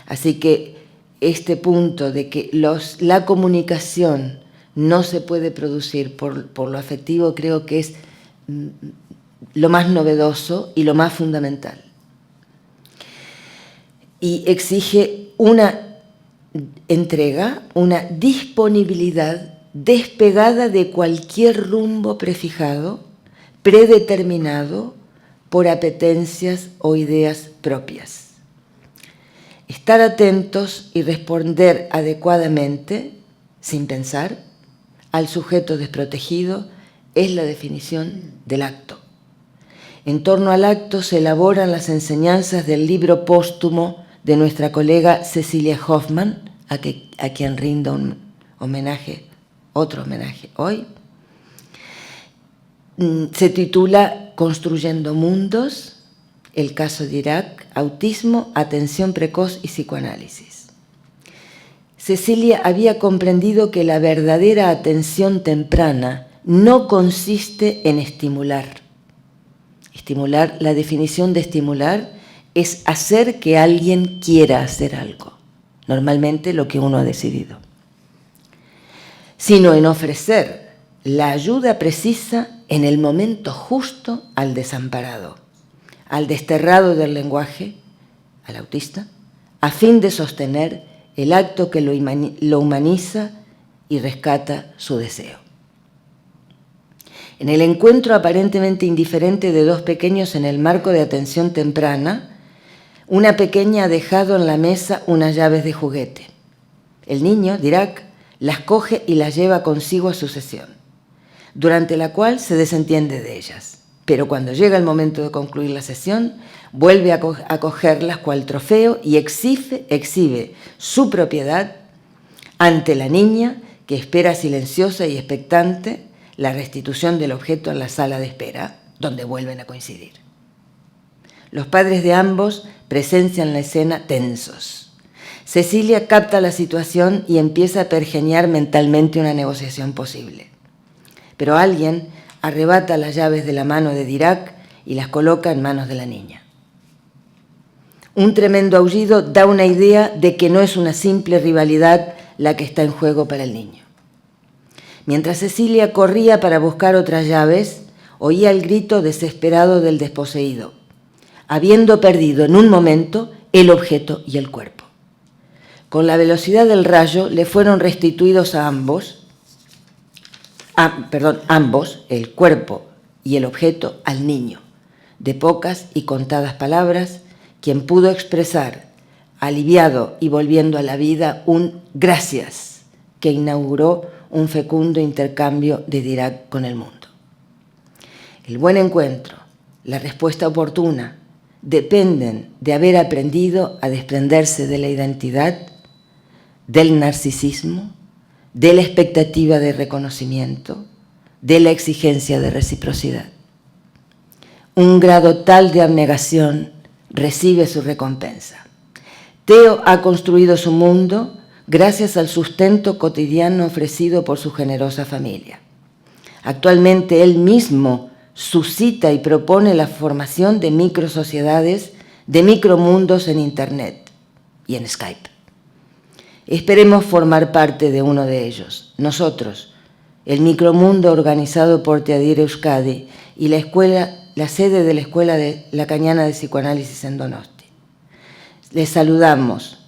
Así que este punto de que la comunicación no se puede producir por lo afectivo creo que es lo más novedoso y lo más fundamental. Y exige una entrega, una disponibilidad despegada de cualquier rumbo prefijado, predeterminado por apetencias o ideas propias. Estar atentos y responder adecuadamente, sin pensar, al sujeto desprotegido es la definición del acto. En torno al acto se elaboran las enseñanzas del libro póstumo de nuestra colega Cecilia Hoffman, a quien rindo un homenaje, otro homenaje hoy. Se titula Construyendo Mundos, el caso de Irak, autismo, atención precoz y psicoanálisis. Cecilia había comprendido que la verdadera atención temprana no consiste en estimular. Estimular, la definición de estimular es hacer que alguien quiera hacer algo, normalmente lo que uno ha decidido, sino en ofrecer la ayuda precisa en el momento justo al desamparado, al desterrado del lenguaje, al autista, a fin de sostener el acto que lo humaniza y rescata su deseo. En el encuentro aparentemente indiferente de dos pequeños en el marco de atención temprana, una pequeña ha dejado en la mesa unas llaves de juguete. El niño, Dirac, las coge y las lleva consigo a su sesión, durante la cual se desentiende de ellas. Pero cuando llega el momento de concluir la sesión, vuelve a cogerlas cual trofeo y exhibe su propiedad ante la niña, que espera silenciosa y expectante la restitución del objeto en la sala de espera, donde vuelven a coincidir. Los padres de ambos presencian la escena tensos. Cecilia capta la situación y empieza a pergeñar mentalmente una negociación posible. Pero alguien arrebata las llaves de la mano de Dirac y las coloca en manos de la niña. Un tremendo aullido da una idea de que no es una simple rivalidad la que está en juego para el niño. Mientras Cecilia corría para buscar otras llaves, oía el grito desesperado del desposeído, habiendo perdido en un momento el objeto y el cuerpo. Con la velocidad del rayo le fueron restituidos a ambos, el cuerpo y el objeto al niño, de pocas y contadas palabras, quien pudo expresar, aliviado y volviendo a la vida, un gracias que inauguró un fecundo intercambio de Dirac con el mundo. El buen encuentro, la respuesta oportuna, dependen de haber aprendido a desprenderse de la identidad, del narcisismo, de la expectativa de reconocimiento, de la exigencia de reciprocidad. Un grado tal de abnegación recibe su recompensa. Theo ha construido su mundo gracias al sustento cotidiano ofrecido por su generosa familia. Actualmente él mismo suscita y propone la formación de microsociedades, de micromundos en Internet y en Skype. Esperemos formar parte de uno de ellos, nosotros, el micromundo organizado por Teadir Euskadi y la sede de la Escuela Lacaniana de Psicoanálisis en Donosti. Les saludamos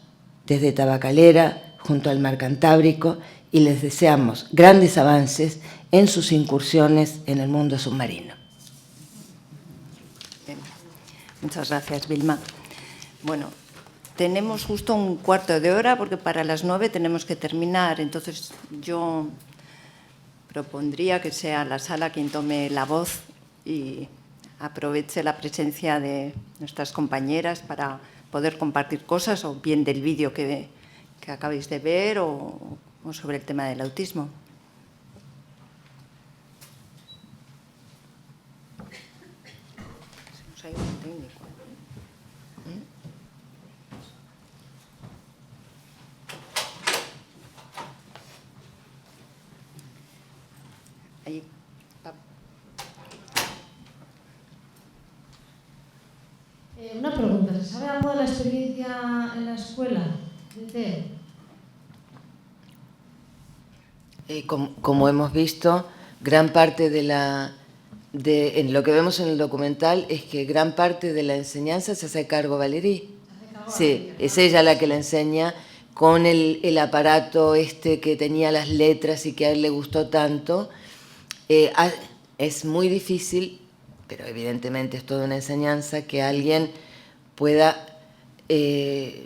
desde Tabacalera, junto al mar Cantábrico, y les deseamos grandes avances en sus incursiones en el mundo submarino. Muchas gracias, Vilma. Bueno, tenemos justo un cuarto de hora porque para las 9 tenemos que terminar. Entonces, yo propondría que sea la sala quien tome la voz y aproveche la presencia de nuestras compañeras para poder compartir cosas, o bien del vídeo que acabáis de ver o sobre el tema del autismo. Hay un técnico. Ahí. Una pregunta, ¿se sabe algo de la experiencia en la escuela de Theo? Como hemos visto, gran parte en lo que vemos en el documental es que gran parte de la enseñanza se hace cargo Valerie. Sí, es ella la que le enseña con el aparato que tenía las letras y que a él le gustó tanto. Es muy difícil, pero evidentemente es toda una enseñanza, que alguien pueda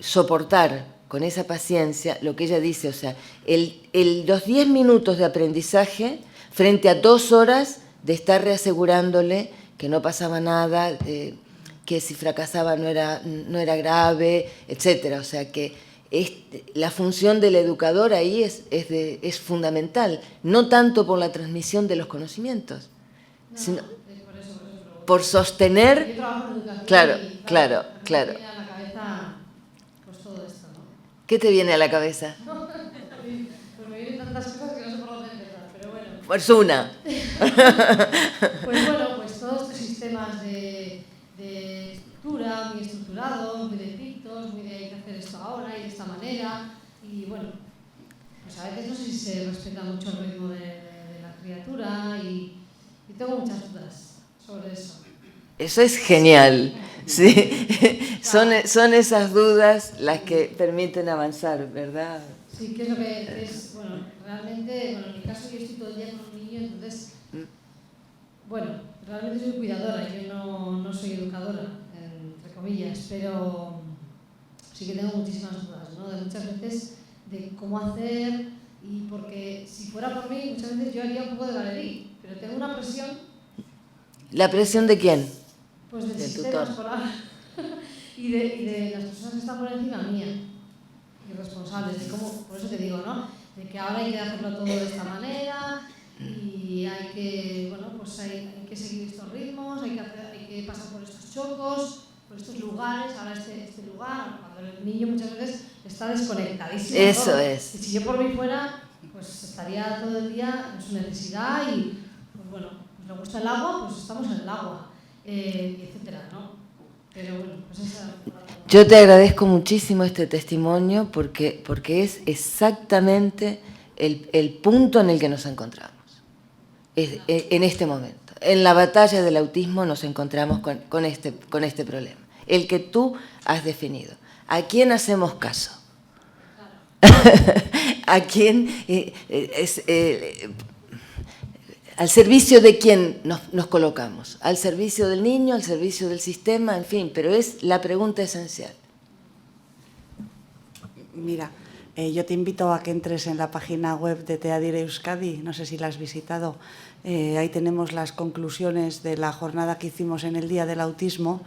soportar con esa paciencia lo que ella dice, o sea, los 10 minutos de aprendizaje frente a 2 horas de estar reasegurándole que no pasaba nada, que si fracasaba no era grave, etcétera. O sea que la función del educador ahí es fundamental, no tanto por la transmisión de los conocimientos, sino por sostener. Yo trabajo en educación. Claro. Me viene a la cabeza pues todo esto, ¿no? ¿Qué te viene a la cabeza? Pues me vienen tantas cosas que no sé por dónde empezar, pero bueno. Pues una. Pues bueno, pues todos estos sistemas de estructura, muy estructurados, muy directos, muy de hay que hacer esto ahora y de esta manera. Y bueno, pues a veces no sé si se respeta mucho el ritmo de la criatura y tengo muchas dudas sobre eso. Eso es genial, sí. Son esas dudas las que permiten avanzar, ¿verdad? Sí, que es lo que es, bueno, realmente, bueno, en mi caso yo estoy todo el día con los niños, entonces, bueno, realmente soy cuidadora, yo no soy educadora, entre comillas, pero sí que tengo muchísimas dudas, ¿no? De muchas veces de cómo hacer, y porque si fuera por mí, muchas veces yo haría un poco de Valerie, pero tengo una presión. ¿La presión de quién? Pues del sistema tutor. escolar y de las personas que están por encima mía, y responsables de cómo, por eso te digo, ¿no? De que ahora hay que hacerlo todo de esta manera y hay que, bueno, pues hay que seguir estos ritmos, hay que pasar por estos chocos, por estos lugares, ahora este lugar, cuando el niño muchas veces está desconectadísimo. Eso todo. es. Y si yo por mí fuera, pues estaría todo el día en su necesidad y, pues bueno, pues le gusta el agua, pues estamos en el agua, etcétera, ¿no? Pero bueno, pues esa... Yo te agradezco muchísimo este testimonio porque es exactamente el punto en el que nos encontramos. En este momento. En la batalla del autismo nos encontramos con este problema. El que tú has definido. ¿A quién hacemos caso? ¿A quién? ¿Al servicio de quién nos colocamos? ¿Al servicio del niño, al servicio del sistema? En fin, pero es la pregunta esencial. Mira, yo te invito a que entres en la página web de Teadire Euskadi, no sé si la has visitado. Ahí tenemos las conclusiones de la jornada que hicimos en el Día del Autismo.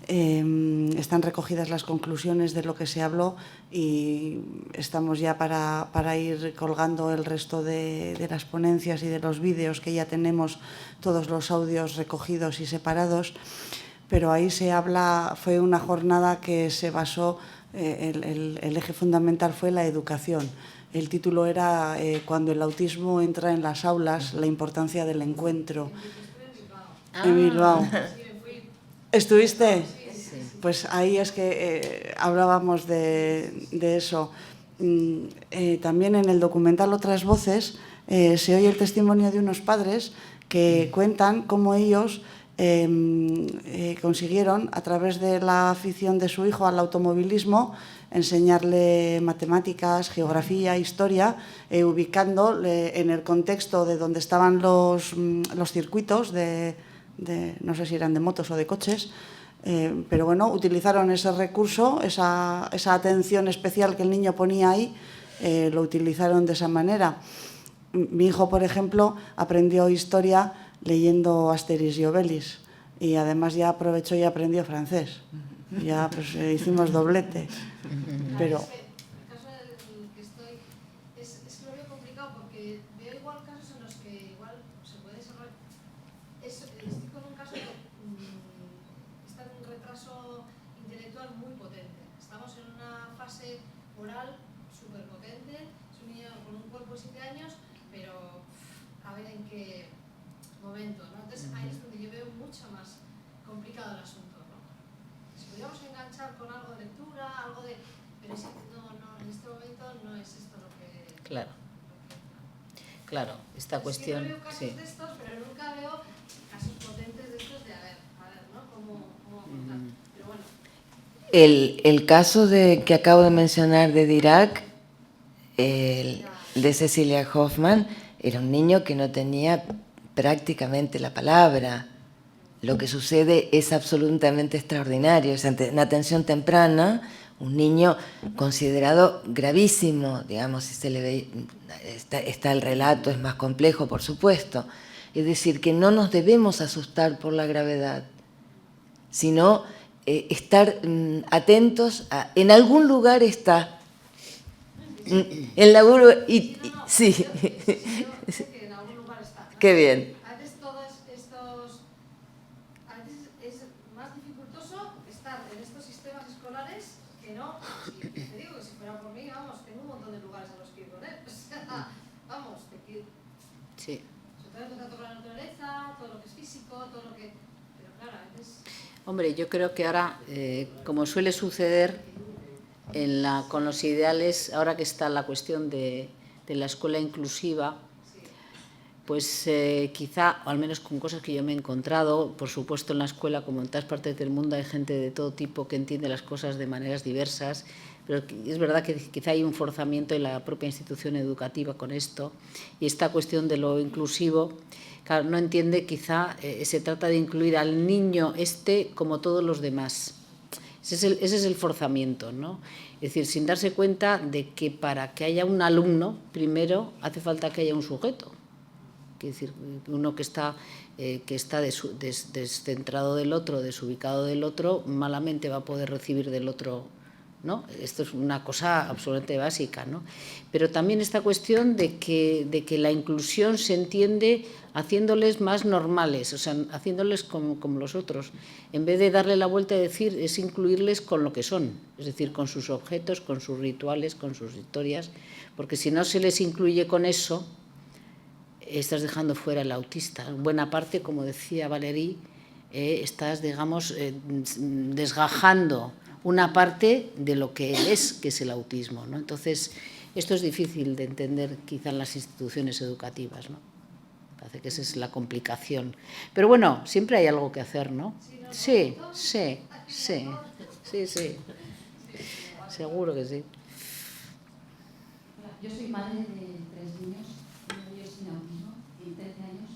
Están recogidas las conclusiones de lo que se habló y estamos ya para ir colgando el resto de las ponencias y de los vídeos que ya tenemos, todos los audios recogidos y separados. Pero ahí se habla, fue una jornada que se basó, el eje fundamental fue la educación. El título era Cuando el autismo entra en las aulas, la importancia del encuentro. En Bilbao. ¿Estuviste? Sí. Pues ahí es que hablábamos de eso. También en el documental Otras Voces se oye el testimonio de unos padres que cuentan cómo ellos consiguieron, a través de la afición de su hijo al automovilismo, enseñarle matemáticas, geografía, historia, ubicando en el contexto de donde estaban los circuitos no sé si eran de motos o de coches, pero bueno, utilizaron ese recurso, esa atención especial que el niño ponía ahí, lo utilizaron de esa manera. Mi hijo, por ejemplo, aprendió historia leyendo Asterix y Obelix y además ya aprovechó y aprendió francés. Ya pues hicimos doblete. Pero el caso en el que estoy es que lo veo complicado porque veo igual casos en los que igual se puede desarrollar. Estoy con un caso que está en un retraso intelectual muy potente. Estamos en una fase oral súper potente. Es un niño con un cuerpo de 7 años, pero a ver en qué momento, ¿no? Entonces ahí es donde yo veo mucho más complicado el asunto, ¿no? Si pudiéramos enganchar con algo de lectura, algo de... Pero es que no, en este momento no es esto lo que... Claro. Claro, esta cuestión... Siempre veo casos sí. de estos, pero nunca veo casos potentes de estos de a ver, ¿no? ¿Cómo abordar? Pero bueno. El caso que acabo de mencionar de Dirac, el de Cecilia Hoffman, era un niño que no tenía prácticamente la palabra. Lo que sucede es absolutamente extraordinario. En atención temprana, un niño considerado gravísimo, digamos, si se le ve, está el relato, es más complejo, por supuesto. Es decir, que no nos debemos asustar por la gravedad, sino estar atentos a... En algún lugar está. En la sí. Sé que en algún lugar está, ¿no? Qué bien. A veces todos estos... A veces es más dificultoso estar en estos sistemas escolares que no... Si, te digo que si fuera por mí, vamos, tengo un montón de lugares a los que ir con él. O sea, vamos, Sí. sobre todo el contacto con la naturaleza, todo lo que es físico, todo lo que... Pero claro, a veces... Hombre, yo creo que ahora, como suele suceder con los ideales, ahora que está la cuestión de la escuela inclusiva, pues quizá, o al menos con cosas que yo me he encontrado, por supuesto en la escuela, como en todas partes del mundo, hay gente de todo tipo que entiende las cosas de maneras diversas, pero es verdad que quizá hay un forzamiento en la propia institución educativa con esto, y esta cuestión de lo inclusivo, claro, no entiende, quizá se trata de incluir al niño como todos los demás. Ese es el forzamiento, ¿no? Es decir, sin darse cuenta de que para que haya un alumno, primero hace falta que haya un sujeto. Es decir, uno que está descentrado del otro, desubicado del otro, malamente va a poder recibir del otro, ¿no? Esto es una cosa absolutamente básica, ¿no? Pero también esta cuestión de que la inclusión se entiende haciéndoles más normales, o sea, haciéndoles como los otros. En vez de darle la vuelta y decir, es incluirles con lo que son, es decir, con sus objetos, con sus rituales, con sus historias, porque si no se les incluye con eso, estás dejando fuera el autista. En buena parte, como decía Valérie, estás, digamos, desgajando una parte de lo que es el autismo, ¿no? Entonces, esto es difícil de entender quizá en las instituciones educativas, ¿no? Parece que esa es la complicación. Pero bueno, siempre hay algo que hacer, ¿no? Sí. Seguro que sí. Yo soy madre de 3 niños, uno de ellos tiene autismo, tiene 13 años,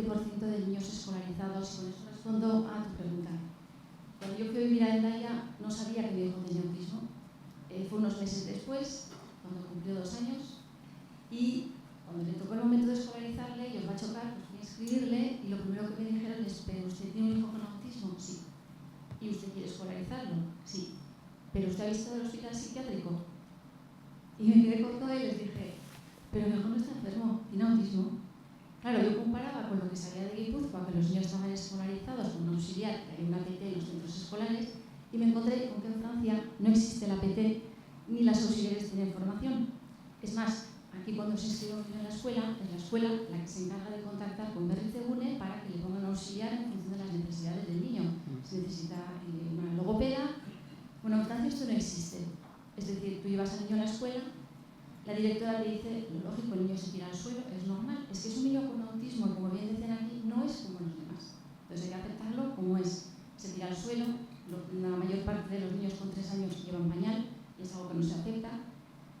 20% de niños escolarizados. Con eso respondo a tu pregunta. Cuando yo fui a vivir a Hendaya no sabía que mi hijo tenía autismo. Fue unos meses después, cuando cumplió 2 años, y cuando le tocó el momento de escolarizarle, y os va a chocar, pues fui a inscribirle y lo primero que me dijeron es: ¿pero usted tiene un hijo con autismo? Sí. ¿Y usted quiere escolarizarlo? Sí. ¿Pero usted ha visitado el hospital psiquiátrico? Y me quedé cortada y les dije: pero mi hijo no está enfermo, tiene autismo. Claro, yo comparaba con lo que salía de Guipúzcoa, que los niños estaban escolarizados con un auxiliar, que hay una APT en los centros escolares, y me encontré con que en Francia no existe la APT ni las auxiliares tienen formación. Es más, aquí cuando se inscribe un niño en la escuela, es la escuela la que se encarga de contactar con Berritzegune para que le pongan un auxiliar en función de las necesidades del niño. Si necesita una logopeda. Bueno, en Francia esto no existe. Es decir, tú llevas al niño a la escuela, la directora le dice: lo lógico, el niño se tira al suelo, es normal. Es que es un niño con autismo y, como bien decían aquí, no es como los demás. Entonces hay que aceptarlo como es. Se tira al suelo, la mayor parte de los niños con 3 años llevan pañal y es algo que no se acepta.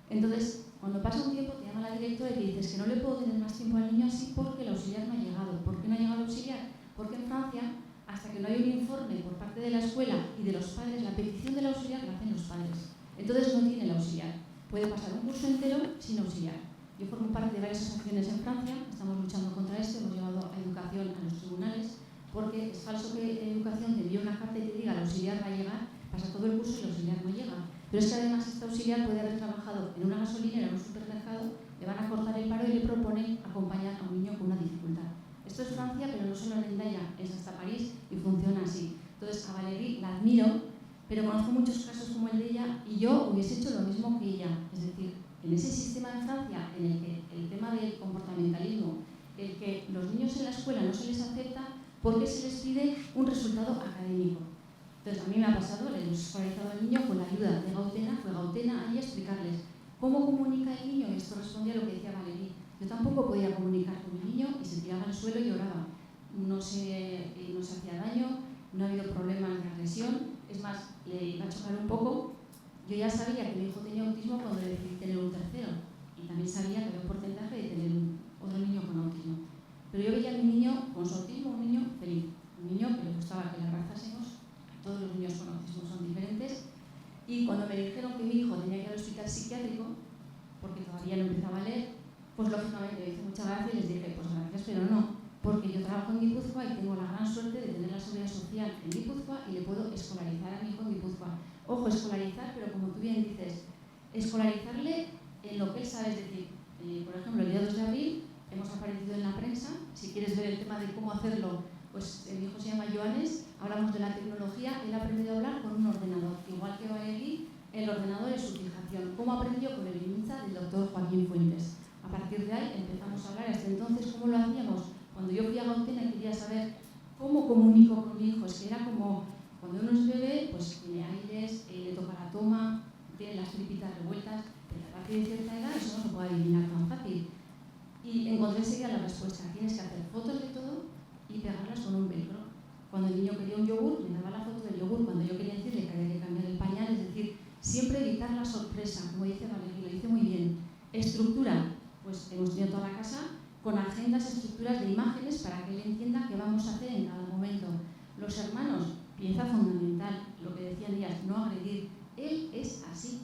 Entonces, cuando pasa un tiempo, te llama la directora y le dices que no le puedo tener más tiempo al niño así porque el auxiliar no ha llegado. ¿Por qué no ha llegado el auxiliar? Porque en Francia, hasta que no hay un informe por parte de la escuela y de los padres, la petición del auxiliar la hacen los padres. Entonces no tiene el auxiliar. Puede pasar un curso entero sin auxiliar. Yo formo parte de varias asociaciones en Francia, estamos luchando contra esto, hemos llevado a educación a los tribunales, porque es falso que educación te envíe una carta y te diga: el auxiliar va a llegar, pasa todo el curso y el auxiliar no llega. Pero es que además este auxiliar puede haber trabajado en una gasolinera, en un supermercado, le van a cortar el paro y le proponen acompañar a un niño con una dificultad. Esto es Francia, pero no solo en Hendaya, es hasta París y funciona así. Entonces, a Valérie la admiro, pero conozco muchos casos como el de ella y yo hubiese hecho lo mismo que ella. Es decir, en ese sistema de Francia en el que el tema del comportamentalismo, el que los niños en la escuela no se les acepta porque se les pide un resultado académico. Entonces, a mí me ha pasado, le hemos escolarizado al niño con la ayuda de Gautena, fue Gautena ahí a explicarles cómo comunica el niño, y esto respondía a lo que decía Valérie. Yo tampoco podía comunicar con mi niño y se tiraba al suelo y lloraba. No se hacía daño, no ha habido problemas de agresión. Es más, le iba a chocar un poco. Yo ya sabía que mi hijo tenía autismo cuando le decidí tener un tercero. Y también sabía que había un porcentaje de tener otro niño con autismo. Pero yo veía a mi niño con su autismo, un niño feliz. Un niño que le gustaba que le abrazásemos. Todos los niños con autismo son diferentes. Y cuando me dijeron que mi hijo tenía que ir al hospital psiquiátrico, porque todavía no empezaba a leer, pues lógicamente me hizo mucha gracia y les dije: pues gracias, pero no. Porque yo trabajo en Guipúzcoa y tengo la gran suerte de tener la seguridad social en Guipúzcoa y le puedo escolarizar a mi hijo en Guipúzcoa. Ojo, escolarizar, pero como tú bien dices, escolarizarle en lo que él sabe. Es decir, por ejemplo, el día 2 de abril hemos aparecido en la prensa. Si quieres ver el tema de cómo hacerlo, pues mi hijo se llama Joanes, hablamos de la tecnología, él ha aprendido a hablar con un ordenador. Igual que Valérie, el ordenador es su fijación. ¿Cómo aprendió? Con el INSA del doctor Joaquín Fuentes. A partir de ahí empezamos a hablar. Hasta entonces, ¿cómo lo hacíamos? Cuando yo fui a Gautena y quería saber cómo comunico con mi hijo, es que era como cuando uno es bebé, pues tiene aires, le toca la toma, tiene las tripitas revueltas, pero a partir de cierta edad eso no se puede adivinar tan fácil. Y encontré enseguida la respuesta: tienes que hacer fotos de todo y pegarlas con un velcro. Cuando el niño quería un yogur, le daba la foto del yogur. Cuando yo quería decirle que había que cambiar el pañal, es decir, siempre evitar la sorpresa, como dice Valérie, lo dice muy bien. Estructura, pues hemos tenido toda la casa con agendas, estructuras de imágenes para que él entienda qué vamos a hacer en cada momento. Los hermanos, pieza fundamental, lo que decían ellas, no agredir. Él es así.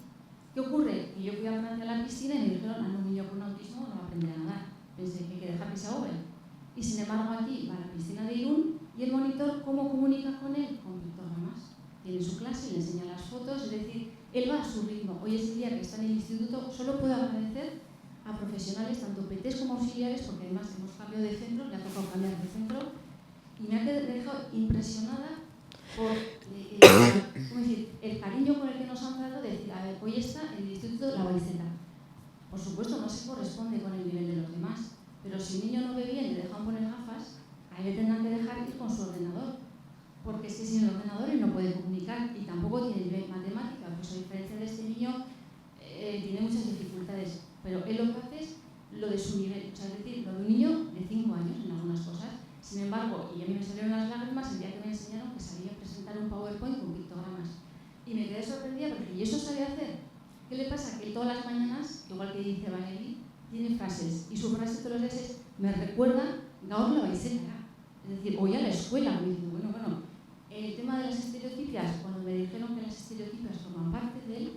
¿Qué ocurre? Que yo fui a Francia a la piscina y me dijeron: a un niño con autismo no va a aprender a nadar. Pensé que hay que dejar que se ahogue. Y sin embargo aquí va a la piscina de Irún y el monitor, ¿cómo comunica con él? Con pictogramas. Tiene su clase, le enseña las fotos, es decir, él va a su ritmo. Hoy es el día que está en el instituto, solo puedo agradecer a profesionales, tanto PTs como auxiliares, porque además hemos cambiado de centro, le ha tocado cambiar de centro, y me ha dejado impresionada por ¿cómo decir? El cariño con el que nos han dado de decir: a ver, hoy está en el Instituto de la Baiceta. Por supuesto, no se corresponde con el nivel de los demás, pero si un niño no ve bien y le dejan poner gafas, a él le tendrán que dejar ir con su ordenador, porque es que sin el ordenador él no puede comunicar y tampoco tiene nivel matemática, pues a diferencia de este niño tiene muchas dificultades, pero él lo que hace es lo de su nivel, o sea, es decir, lo de un niño de 5 años en algunas cosas. Sin embargo, y a mí me salieron las lágrimas el día que me enseñaron que sabía presentar un PowerPoint con pictogramas. Y me quedé sorprendida porque ¿y eso sabe hacer? ¿Qué le pasa? Que todas las mañanas, igual que dice Valérie, tiene frases. Y su frase todos los días es: me recuerda gaur la baizena. Es decir, voy a la escuela, me dicen, bueno, el tema de las estereotipias, cuando me dijeron que las estereotipias forman parte de él,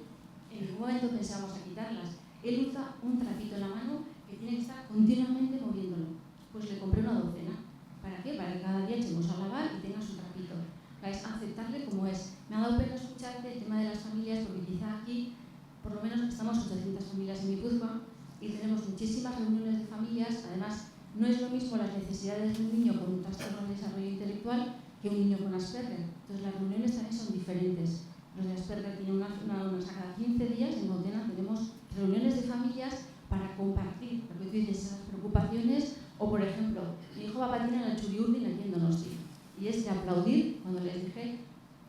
en ningún momento pensábamos a quitarlas. Él usa un trapito en la mano que tiene que estar continuamente moviéndolo. Pues le compré una docena. ¿Para qué? Para que cada día echemos a lavar y tenga su trapito. Es aceptarle como es. Me ha dado pena escucharte el tema de las familias, porque quizá aquí, por lo menos estamos 800 familias en Guipúzcoa y tenemos muchísimas reuniones de familias. Además, no es lo mismo las necesidades de un niño con un trastorno de desarrollo intelectual que un niño con Asperger. Entonces, las reuniones también son diferentes. Los de Asperger tienen cada 15 días, en Modena tenemos reuniones de familias para compartir, lo que tú dices, esas preocupaciones. O, por ejemplo, mi hijo va a patinar en el Churiurdin aquí en Donosti. Y es de aplaudir cuando les dije,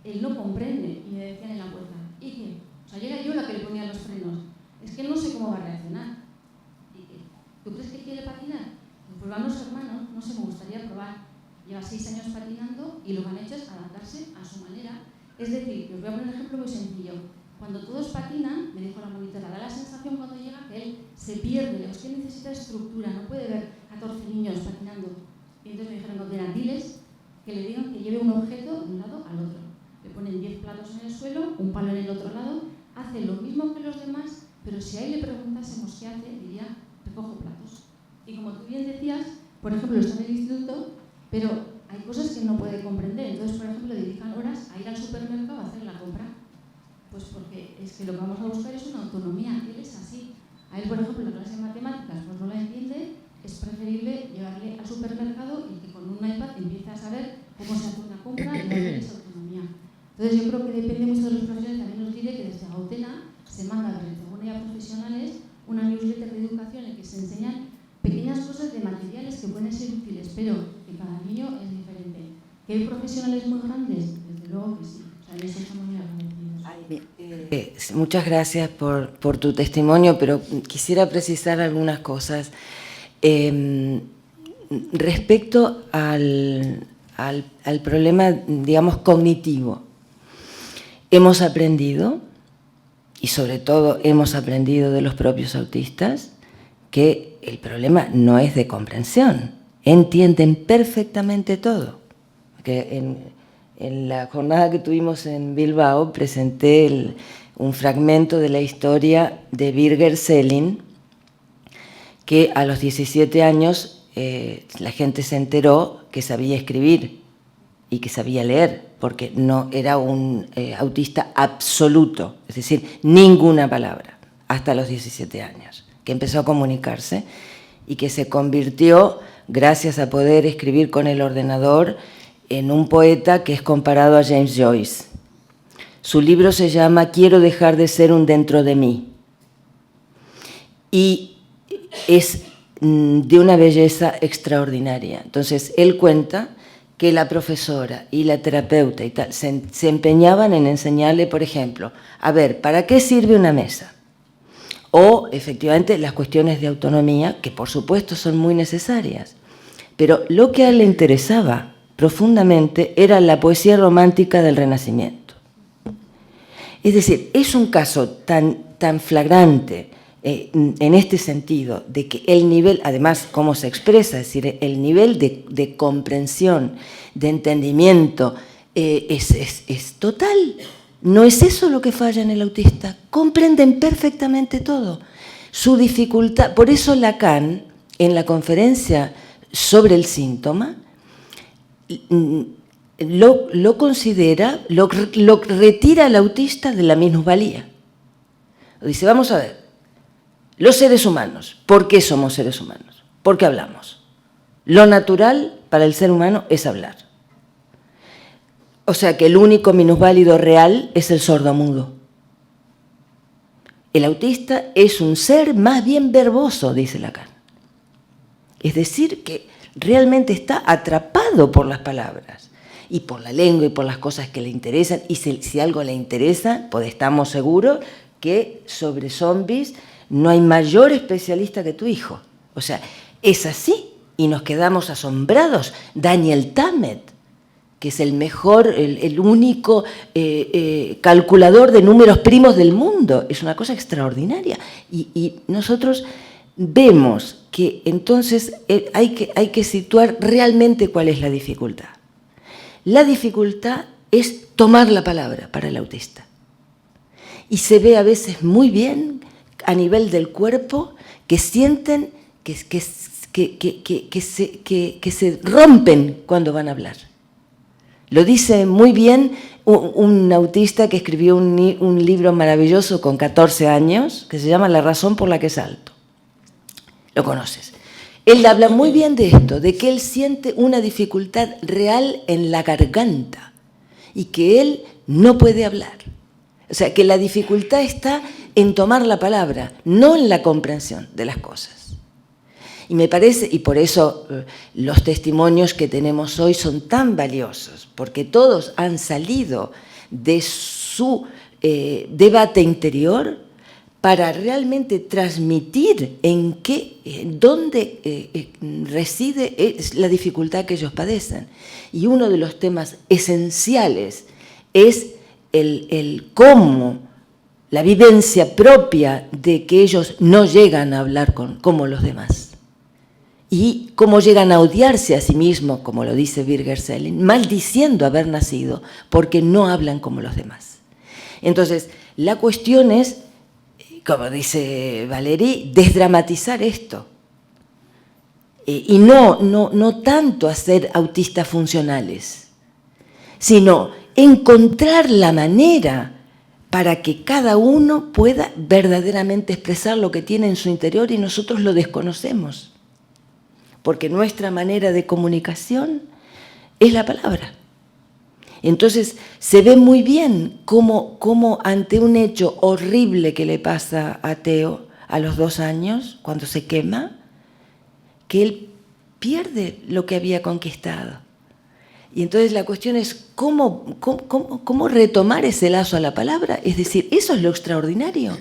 él no comprende. Y me decían en la puerta, ¿y qué? O sea, yo era yo la que le ponía los frenos. Es que no sé cómo va a reaccionar. ¿Y qué? ¿Tú crees que quiere patinar? Pues van los hermanos, no sé, me gustaría probar. Lleva 6 años patinando y lo que han hecho es adaptarse a su manera. Es decir, os voy a poner un ejemplo muy sencillo. Cuando todos patinan, me dijo la monitora, da la sensación cuando llega que él se pierde. Usted necesita estructura, no puede ver 14 niños patinando. Y entonces me dijeron, no, diles que le digan que lleve un objeto de un lado al otro. Le ponen 10 platos en el suelo, un palo en el otro lado, hace lo mismo que los demás, pero si a él le preguntásemos qué hace, diría, recojo platos. Y como tú bien decías, por ejemplo, está en el instituto, pero hay cosas que no puede comprender. Entonces, por ejemplo, dedican horas a ir al supermercado a hacer la compra. Pues porque es que lo que vamos a buscar es una autonomía. Él es así. A él, por ejemplo, la clase de matemáticas pues no la entiende. Es preferible llevarle al supermercado y que con un iPad empiece a saber cómo se hace una compra y darle esa autonomía. Entonces, yo creo que depende mucho de los profesores. También os diré que desde Gautena se manda desde Segunda Profesionales una newsletter de educación en que se enseñan pequeñas cosas de materiales que pueden ser útiles, pero que cada niño es diferente. ¿Que hay profesionales muy grandes? Desde luego que sí. O sea, en eso estamos muy agradecidos. Muchas gracias por tu testimonio, pero quisiera precisar algunas cosas. Respecto al problema, digamos, cognitivo, hemos aprendido, y sobre todo hemos aprendido de los propios autistas, que el problema no es de comprensión, entienden perfectamente todo. Que en la jornada que tuvimos en Bilbao presenté un fragmento de la historia de Birger Selin, que a los 17 años la gente se enteró que sabía escribir y que sabía leer, porque no era un autista absoluto, es decir, ninguna palabra, hasta los 17 años, que empezó a comunicarse y que se convirtió, gracias a poder escribir con el ordenador, en un poeta que es comparado a James Joyce. Su libro se llama Quiero dejar de ser un dentro de mí. Y es de una belleza extraordinaria. Entonces, él cuenta que la profesora y la terapeuta y tal se empeñaban en enseñarle, por ejemplo, a ver, ¿para qué sirve una mesa? O, efectivamente, las cuestiones de autonomía, que por supuesto son muy necesarias. Pero lo que a él le interesaba profundamente era la poesía romántica del Renacimiento. Es decir, es un caso tan flagrante en este sentido, de que el nivel, además, cómo se expresa, es decir, el nivel de comprensión, de entendimiento, es total. No es eso lo que falla en el autista. Comprenden perfectamente todo. Su dificultad, por eso Lacan, en la conferencia sobre el síntoma, lo considera, lo retira al autista de la minusvalía. Dice, vamos a ver, los seres humanos, ¿por qué somos seres humanos? Porque hablamos. Lo natural para el ser humano es hablar. O sea que el único minusválido real es el sordomudo. El autista es un ser más bien verboso, dice Lacan. Es decir, que realmente está atrapado por las palabras y por la lengua y por las cosas que le interesan. Y si algo le interesa, pues estamos seguros que sobre zombies no hay mayor especialista que tu hijo. O sea, es así y nos quedamos asombrados. Daniel Tammet, que es el mejor, el único calculador de números primos del mundo, es una cosa extraordinaria. Y nosotros vemos que entonces hay que situar realmente cuál es la dificultad. La dificultad es tomar la palabra para el autista. Y se ve a veces muy bien a nivel del cuerpo que sienten que se rompen cuando van a hablar. Lo dice muy bien un autista que escribió un libro maravilloso con 14 años, que se llama La razón por la que salto. Lo conoces. Él habla muy bien de esto, de que él siente una dificultad real en la garganta y que él no puede hablar. O sea, que la dificultad está en tomar la palabra, no en la comprensión de las cosas. Y me parece, y por eso los testimonios que tenemos hoy son tan valiosos, porque todos han salido de su debate interior para realmente transmitir dónde reside la dificultad que ellos padecen. Y uno de los temas esenciales es el cómo, la vivencia propia de que ellos no llegan a hablar como los demás. Y cómo llegan a odiarse a sí mismos, como lo dice Birger Selling, maldiciendo haber nacido porque no hablan como los demás. Entonces, la cuestión es, como dice Valérie, desdramatizar esto. Y no tanto hacer autistas funcionales, sino encontrar la manera para que cada uno pueda verdaderamente expresar lo que tiene en su interior y nosotros lo desconocemos. Porque nuestra manera de comunicación es la palabra. Entonces, se ve muy bien cómo ante un hecho horrible que le pasa a Theo a los 2 años, cuando se quema, que él pierde lo que había conquistado. Y entonces la cuestión es cómo retomar ese lazo a la palabra. Es decir, eso es lo extraordinario.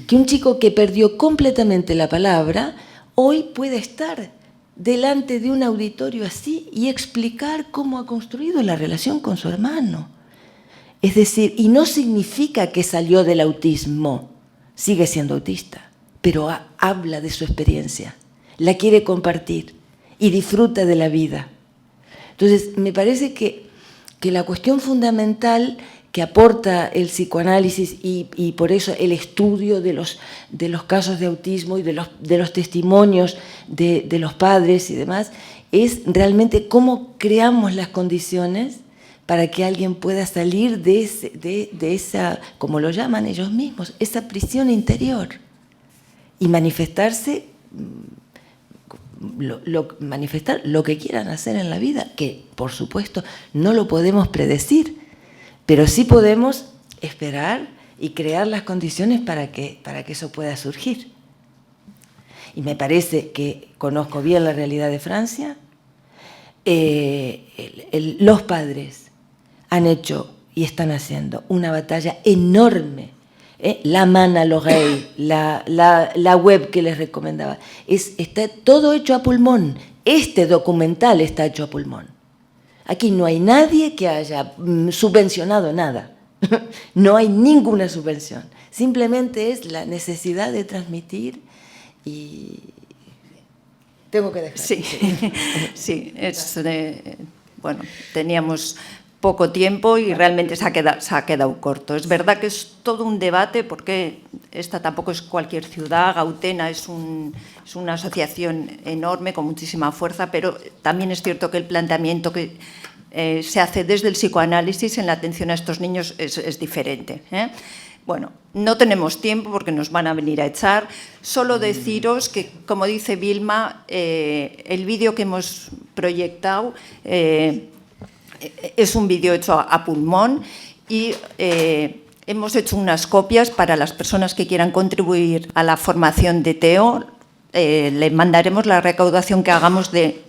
Que un chico que perdió completamente la palabra, hoy puede estar delante de un auditorio así y explicar cómo ha construido la relación con su hermano. Es decir, y no significa que salió del autismo, sigue siendo autista, pero habla de su experiencia, la quiere compartir y disfruta de la vida. Entonces, me parece que la cuestión fundamental que aporta el psicoanálisis y por eso el estudio de los casos de autismo y de los testimonios de los padres y demás, es realmente cómo creamos las condiciones para que alguien pueda salir de esa, como lo llaman ellos mismos, esa prisión interior y manifestarse, manifestar lo que quieran hacer en la vida, que por supuesto no lo podemos predecir, pero sí podemos esperar y crear las condiciones para que eso pueda surgir. Y me parece que conozco bien la realidad de Francia. Los padres han hecho y están haciendo una batalla enorme. La main à l'oreille, la web que les recomendaba, está todo hecho a pulmón. Este documental está hecho a pulmón. Aquí no hay nadie que haya subvencionado nada. No hay ninguna subvención. Simplemente es la necesidad de transmitir y tengo que dejar. Sí, sí, bueno, teníamos poco tiempo y realmente se ha quedado corto. Es verdad que es todo un debate porque esta tampoco es cualquier ciudad. Gautena es una asociación enorme con muchísima fuerza, pero también es cierto que el planteamiento que se hace desde el psicoanálisis en la atención a estos niños es diferente. Bueno, no tenemos tiempo porque nos van a venir a echar. Solo deciros que, como dice Vilma, el vídeo que hemos proyectado es un vídeo hecho a pulmón y hemos hecho unas copias para las personas que quieran contribuir a la formación de Theo. Le mandaremos la recaudación que hagamos de